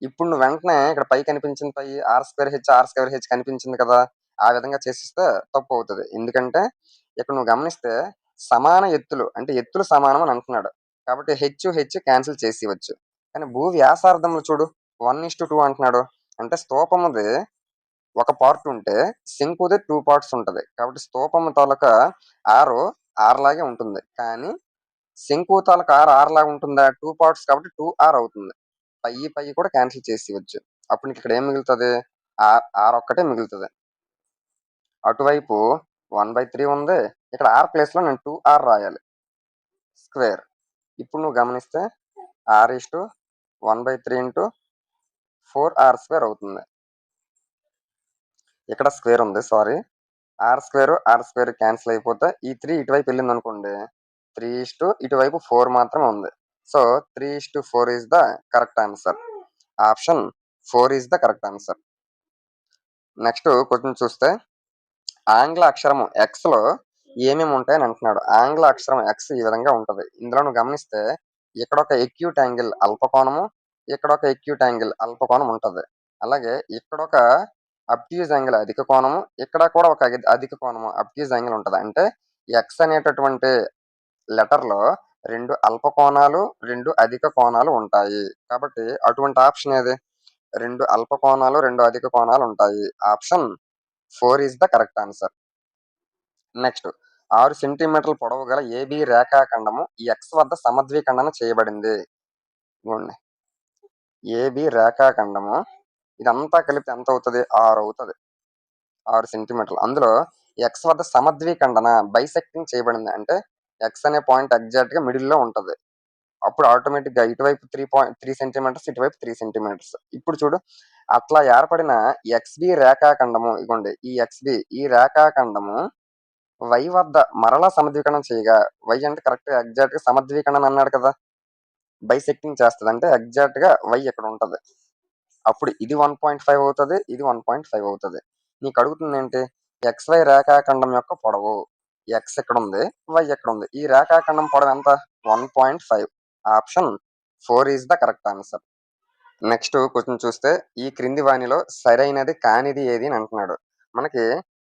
ఇప్పుడు నువ్వు వెంటనే ఇక్కడ పై కనిపించింది, పై r²h కనిపించింది కదా, ఆ విధంగా చేసిస్తే తప్పు అవుతుంది. ఎందుకంటే ఇక్కడ నువ్వు గమనిస్తే సమాన ఎత్తులు అంటే ఎత్తులు సమానం అని అంటున్నాడు. కాబట్టి హెచ్ క్యాన్సిల్ చేసి ఇవ్వచ్చు. కానీ భూ వ్యాసార్థములు చూడు 1:2 అంటున్నాడు. అంటే స్తూపముది ఒక పార్ట్ ఉంటే శంకుది 2 పార్ట్స్ ఉంటది. కాబట్టి స్తూపము తాలూకా ఆర్ లాగే ఉంటుంది. కానీ శంకువు తాలూకా ఆర్ లాగా ఉంటుందా? 2 పార్ట్స్ కాబట్టి 2r అవుతుంది. పై కూడా క్యాన్సిల్ చేసి ఇవ్వచ్చు. అప్పుడు నీకు ఇక్కడ ఏం మిగులుతుంది? ఆర్ ఒక్కటే మిగులుతుంది. అటువైపు 1/3 ఉంది. ఇక్కడ ఆర్ ప్లేస్ లో నేను 2r రాయాలి స్క్వేర్. ఇప్పుడు నువ్వు గమనిస్తే r1/3 × 4r² అవుతుంది. ఇక్కడ స్క్వేర్ ఉంది, సారీ. r² క్యాన్సిల్ అయిపోతే ఈ 3 ఇటువైపు వెళ్ళింది అనుకోండి, 3 ఇటువైపు 4 మాత్రమే ఉంది. So 3:4 is the correct answer. Option 4 is the correct answer. Next question చూస్తే, ఆంగ్ల అక్షరము ఎక్స్ లో ఏమేమి ఉంటాయని అంటున్నాడు. ఆంగ్ల అక్షరం ఎక్స్ ఈ విధంగా ఉంటది. ఇందులో నువ్వు గమనిస్తే ఇక్కడ ఒక ఎక్యూట్ యాంగిల్ అల్పకోణము, ఇక్కడ ఒక ఎక్యూట్ యాంగిల్ అల్పకోణం ఉంటది. అలాగే ఇక్కడ ఒక అబ్ట్యూజ్ యాంగిల్ అధిక కోణము, ఇక్కడ కూడా ఒక అధిక కోణము అబ్ట్యూజ్ యాంగిల్ ఉంటది. అంటే ఎక్స్ అనేటటువంటి లెటర్ లో 2 అల్పకోణాలు 2 అధిక కోణాలు ఉంటాయి. కాబట్టి అటువంటి ఆప్షన్ ఏది? 2 అల్పకోణాలు 2 అధిక కోణాలు ఉంటాయి. Option 4 is the correct answer. Next 6 సెంటీమీటర్ల పొడవు గల ఏబి రేఖాఖండము ఎక్స్ వద్ద సమద్విఖండన చేయబడింది. ఏబి రేఖాఖండము ఇదంతా కలిపి ఎంత అవుతుంది? 6 అవుతుంది. 6 సెంటీమీటర్లు. అందులో ఎక్స్ వద్ద సమద్విఖండన బైసెక్టింగ్ చేయబడింది. అంటే ఎక్స్ అనే పాయింట్ ఎగ్జాక్ట్ గా మిడిల్ లో ఉంటది. అప్పుడు ఆటోమేటిక్ గా ఇటువైపు 3 సెంటీమీటర్స్, ఇటువైపు 3 సెంటీమీటర్స్. ఇప్పుడు చూడు, అట్లా ఏర్పడిన ఎక్స్బి రేఖాఖండము ఇగోండి, ఈ ఎక్స్బి ఈ రేఖాఖండము వై వద్ద మరలా సమద్విఖండనం చేయగా, వై అంటే కరెక్ట్ గా ఎగ్జాక్ట్ గా సమద్విఖండనం అన్నాడు కదా, బైసెక్టింగ్ చేస్తుంది. అంటే ఎగ్జాక్ట్ గా వై ఇక్కడ ఉంటది. అప్పుడు ఇది 1.5 అవుతుంది, ఇది 1.5 అవుతుంది. నీకు అడుగుతుంది ఏంటి? XY రేఖాఖండం యొక్క పొడవు. ఎక్స్ ఎక్కడ ఉంది, వై ఎక్కడ ఉంది. ఈ రేఖాఖండం పొడవు ఎంత? 1.5. Option 4 is the correct answer. Next question చూస్తే, ఈ క్రింది వానిలో సరైనది కానిది ఏది అని అంటున్నాడు. మనకి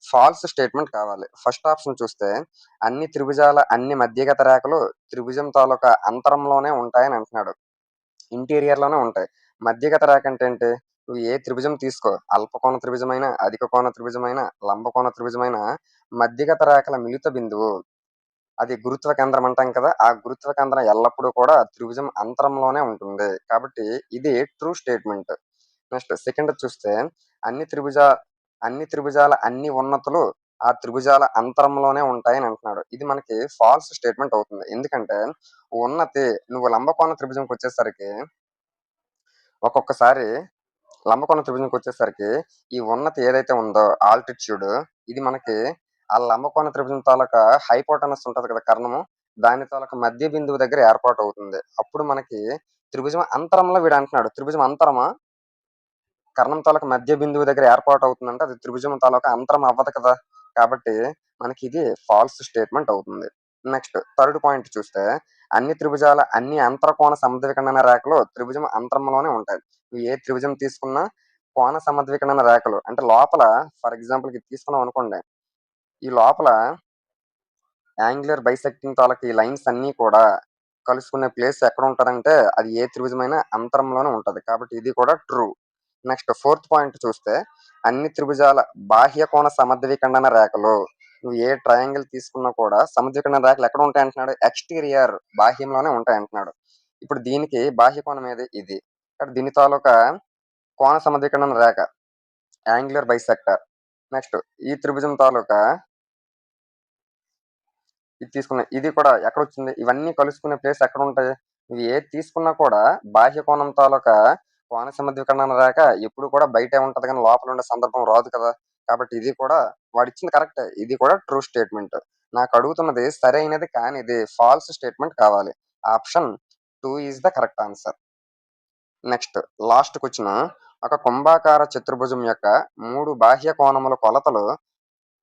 ఫాల్స్ స్టేట్మెంట్ కావాలి. ఫస్ట్ ఆప్షన్ చూస్తే, అన్ని త్రిభుజాల అన్ని మధ్యగత రేఖలు త్రిభుజం తాలూకా అంతరంలోనే ఉంటాయని అంటున్నాడు. ఇంటీరియర్ లోనే ఉంటాయి. మధ్యగత రేఖ అంటే ఏంటి? నువ్వు ఏ త్రిభుజం తీసుకో, అల్పకోణ త్రిభుజమైన, అధిక కోణ త్రిభుజమైన, లంబకోణ త్రిభుజమైన, మధ్యగత రేఖల మిలిత బిందువు అది గురుత్వ కేంద్రం అంటాం కదా! ఆ గురుత్వ కేంద్రం ఎల్లప్పుడూ కూడా త్రిభుజం అంతరంలోనే ఉంటుంది. కాబట్టి ఇది ట్రూ స్టేట్‌మెంట్. నెక్స్ట్ సెకండ్ చూస్తే అన్ని త్రిభుజ అన్ని త్రిభుజాల అన్ని ఉన్నతులు ఆ త్రిభుజాల అంతరంలోనే ఉంటాయని అంటున్నాడు. ఇది మనకి ఫాల్స్ స్టేట్‌మెంట్ అవుతుంది. ఎందుకంటే ఉన్నతి నువ్వు లంబకోణ త్రిభుజంకొచ్చేసరికి ఒక్కొక్కసారి లంబకోణ త్రిభుజంకొచ్చేసరికి ఈ ఉన్నతి ఏదైతే ఉందో ఆల్టిట్యూడ్ ఇది మనకి ఆ లంబకోణ త్రిభుజం తాలూకా హైపోటనస్ ఉంటది కదా కర్ణము. దాని తాలూకా మధ్య బిందువు దగ్గర ఏర్పాటవుతుంది. అప్పుడు మనకి త్రిభుజం అంతరంలో వీడంటున్నాడు. త్రిభుజం అంతరమా? కర్ణం తాలూకా మధ్య బిందువు దగ్గర ఏర్పాటవుతుందంటే అది త్రిభుజం తాలూకా అంతరం అవ్వదు కదా! కాబట్టి మనకిది ఫాల్స్ స్టేట్‌మెంట్ అవుతుంది. నెక్స్ట్ థర్డ్ పాయింట్ చూస్తే అన్ని త్రిభుజాల అన్ని అంతరకోణ సమద్విఖండన రేఖలు త్రిభుజం అంతరంలోనే ఉంటాయి. నువ్వు ఏ త్రిభుజం తీసుకున్నా కోణ సమద్విఖండన రేఖలు అంటే లోపల ఫర్ ఎగ్జాంపుల్‌కి ఇది తీసుకున్నాం అనుకోండి. ఈ లోపల యాంగులర్ బైసెక్టింగ్ తాలూకా ఈ లైన్స్ అన్నీ కూడా కలుసుకునే ప్లేస్ ఎక్కడ ఉంటదంటే అది ఏ త్రిభుజమైనా అంతరంలోనే ఉంటది. కాబట్టి ఇది కూడా ట్రూ. నెక్స్ట్ ఫోర్త్ పాయింట్ చూస్తే అన్ని త్రిభుజాల బాహ్య కోణ సమద్విఖండన రేఖలు నువ్వు ఏ ట్రయాంగిల్ తీసుకున్నా కూడా సమద్విఖండన రేఖలు ఎక్కడ ఉంటాయి అంటున్నాడు? ఎక్స్టీరియర్ బాహ్యంలోనే ఉంటాయి అంటున్నాడు. ఇప్పుడు దీనికి బాహ్య కోణం ఏది? ఇది. కాబట్టి దీని తాలూకా కోణ సమద్విఖండన రేఖ యాంగులర్ బైసెక్టర్. నెక్స్ట్ ఈ త్రిభుజం తాలూకా ఇది తీసుకున్నాం. ఇది కూడా ఎక్కడొచ్చింది? ఇవన్నీ కలుసుకునే ప్లేస్ ఎక్కడుంటాయి? నువ్వు ఏది తీసుకున్నా కూడా బాహ్య కోణం తాలూకా కోణ సమద్విఖండన రేఖ ఎప్పుడు కూడా బయటే ఉంటది గానీ లోపల ఉండే సందర్భం రాదు కదా! కాబట్టి ఇది కూడా వాడిచ్చింది కరెక్టే. ఇది కూడా ట్రూ స్టేట్‌మెంట్. నాకడుగుతున్నది సరైనది కానిది ఫాల్స్ స్టేట్‌మెంట్ కావాలి. Option 2 is the correct answer. Next last question ఒక కుంభాకార చతుర్భుజం యొక్క 3 బాహ్య కోణముల కొలతలు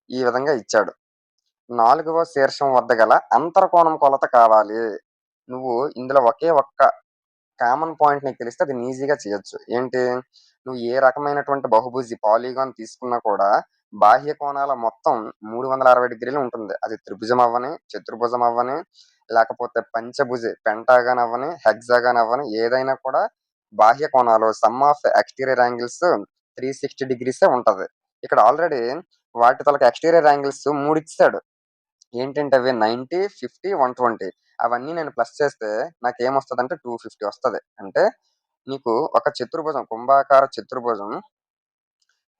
ఈ విధంగా ఇచ్చాడు. 4వ శీర్షం వద్ద గల అంతరకోణం కొలత కావాలి. నువ్వు ఇందులో ఒకే ఒక్క కామన్ పాయింట్ నీకు తెలిస్తే అది ఈజీగా చేయొచ్చు. ఏంటి? నువ్వు ఏ రకమైనటువంటి బహుభుజి పాలిగాన్ తీసుకున్నా కూడా బాహ్య కోణాల మొత్తం 360 డిగ్రీలు ఉంటుంది. అది త్రిభుజం అవ్వని, చతుర్భుజం అవ్వని, లేకపోతే పంచభుజి పెంటాగాన్ అవ్వని, హెక్సాగాన్ అవ్వని ఏదైనా కూడా బాహ్య కోణాలు సమ్ ఆఫ్ ఎక్స్టీరియర్ యాంగిల్స్ 360 డిగ్రీసే ఉంటది. ఇక్కడ ఆల్రెడీ వాటి తాలూకా ఎక్స్టీరియర్ యాంగిల్స్ 3 ఇచ్చేసాడు. ఏంటంటే అవి 90, 50, 120 అవన్నీ నేను ప్లస్ చేస్తే నాకేమొస్తదంటే 250 వస్తది. అంటే నీకు ఒక చతుర్భుజం కుంభాకార చతుర్భుజం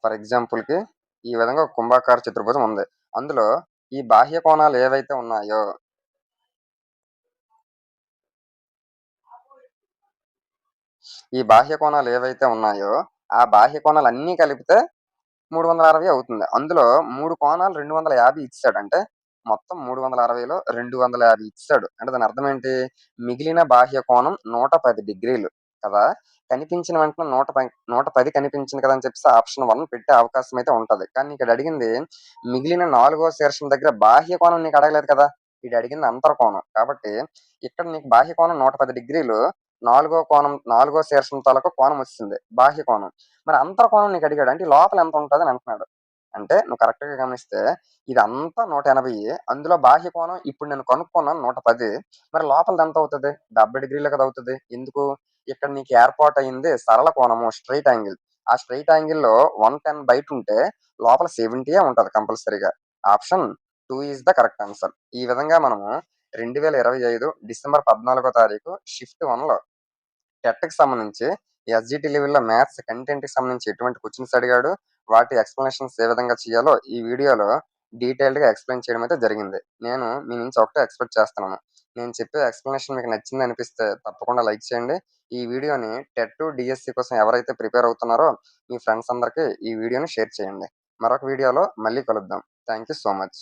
ఫర్ ఎగ్జాంపుల్‌కి ఈ విధంగా ఒక కుంభాకార చతుర్భుజం ఉంది. అందులో ఈ బాహ్య కోణాలు ఏవైతే ఉన్నాయో ఈ బాహ్య కోణాలు ఏవైతే ఉన్నాయో ఆ బాహ్య కోణాలన్నీ కలిపితే 360 అవుతుంది. అందులో 3 కోణాలు 250 ఇచ్చేసాడు. అంటే మొత్తం 360లో 250 ఇచ్చేసాడు. అంటే దాని అర్థం ఏంటి? మిగిలిన బాహ్య కోణం 110 డిగ్రీలు కదా! కనిపించిన వెంటనే 110 కనిపించింది కదా! అని చెప్పేసి ఆప్షన్ 1 పెట్టే అవకాశం అయితే ఉంటది. కానీ ఇక్కడ అడిగింది మిగిలిన 4వ శీర్షం దగ్గర బాహ్య కోణం నీకు అడగలేదు కదా! ఈడు అడిగింది అంతర కోణం. కాబట్టి ఇక్కడ నీకు బాహ్య కోణం 110 డిగ్రీలు నాలుగో శీర్షం తాలూకా కోణం వచ్చింది. బాహ్య కోణం. మరి అంతర కోణం నీకు అడిగాడు. అంటే ఈ లోపల ఎంత ఉంటదని అంటున్నాడు. అంటే నువ్వు కరెక్ట్‌గా గమనిస్తే ఇదంతా 180 అందులో బాహ్య కోణం ఇప్పుడు నేను కనుక్కున్నాను 110 మరి లోపలిది ఎంత అవుతది? 70 డిగ్రీలే కదా అవుతది. ఎందుకు? ఇక్కడ నీకు ఏర్పాటయింది సరళ కోణము స్ట్రెయిట్ యాంగిల్. ఆ స్ట్రెయిట్ యాంగిల్‌లో 110 బయటుంటే లోపల 70 ఉంటది కంపల్సరీగా. Option 2 is the correct answer. ఈ విధంగా మనము 2025 డిసెంబర్ 14వ తారీఖు షిఫ్ట్ 1లో టెట్‌కి సంబంధించి ఎస్‌జిటి లెవెల్‌లో మ్యాథ్స్ కంటెంట్‌కి సంబంధించి ఎటువంటి క్వెషన్స్ అడిగాడు, వాటి ఎక్స్‌ప్లనేషన్స్ ఏ విధంగా చేయాలో ఈ వీడియోలో డీటెయిల్డ్‌గా ఎక్స్‌ప్లెయిన్ చేయడం అయితే జరిగింది. నేను మీ నుంచి ఒకటే ఎక్స్‌పెక్ట్ చేస్తున్నాను. నేను చెప్పే ఎక్స్‌ప్లనేషన్ మీకు నచ్చిందనిపిస్తే తప్పకుండా లైక్ చేయండి. ఈ వీడియోని టెట్, డీఎస్సీ కోసం ఎవరైతే ప్రిపేర్ అవుతున్నారో మీ ఫ్రెండ్స్ అందరికి ఈ వీడియోని షేర్ చేయండి. మరొక వీడియోలో మళ్ళీ కలుద్దాం. Thank you so much.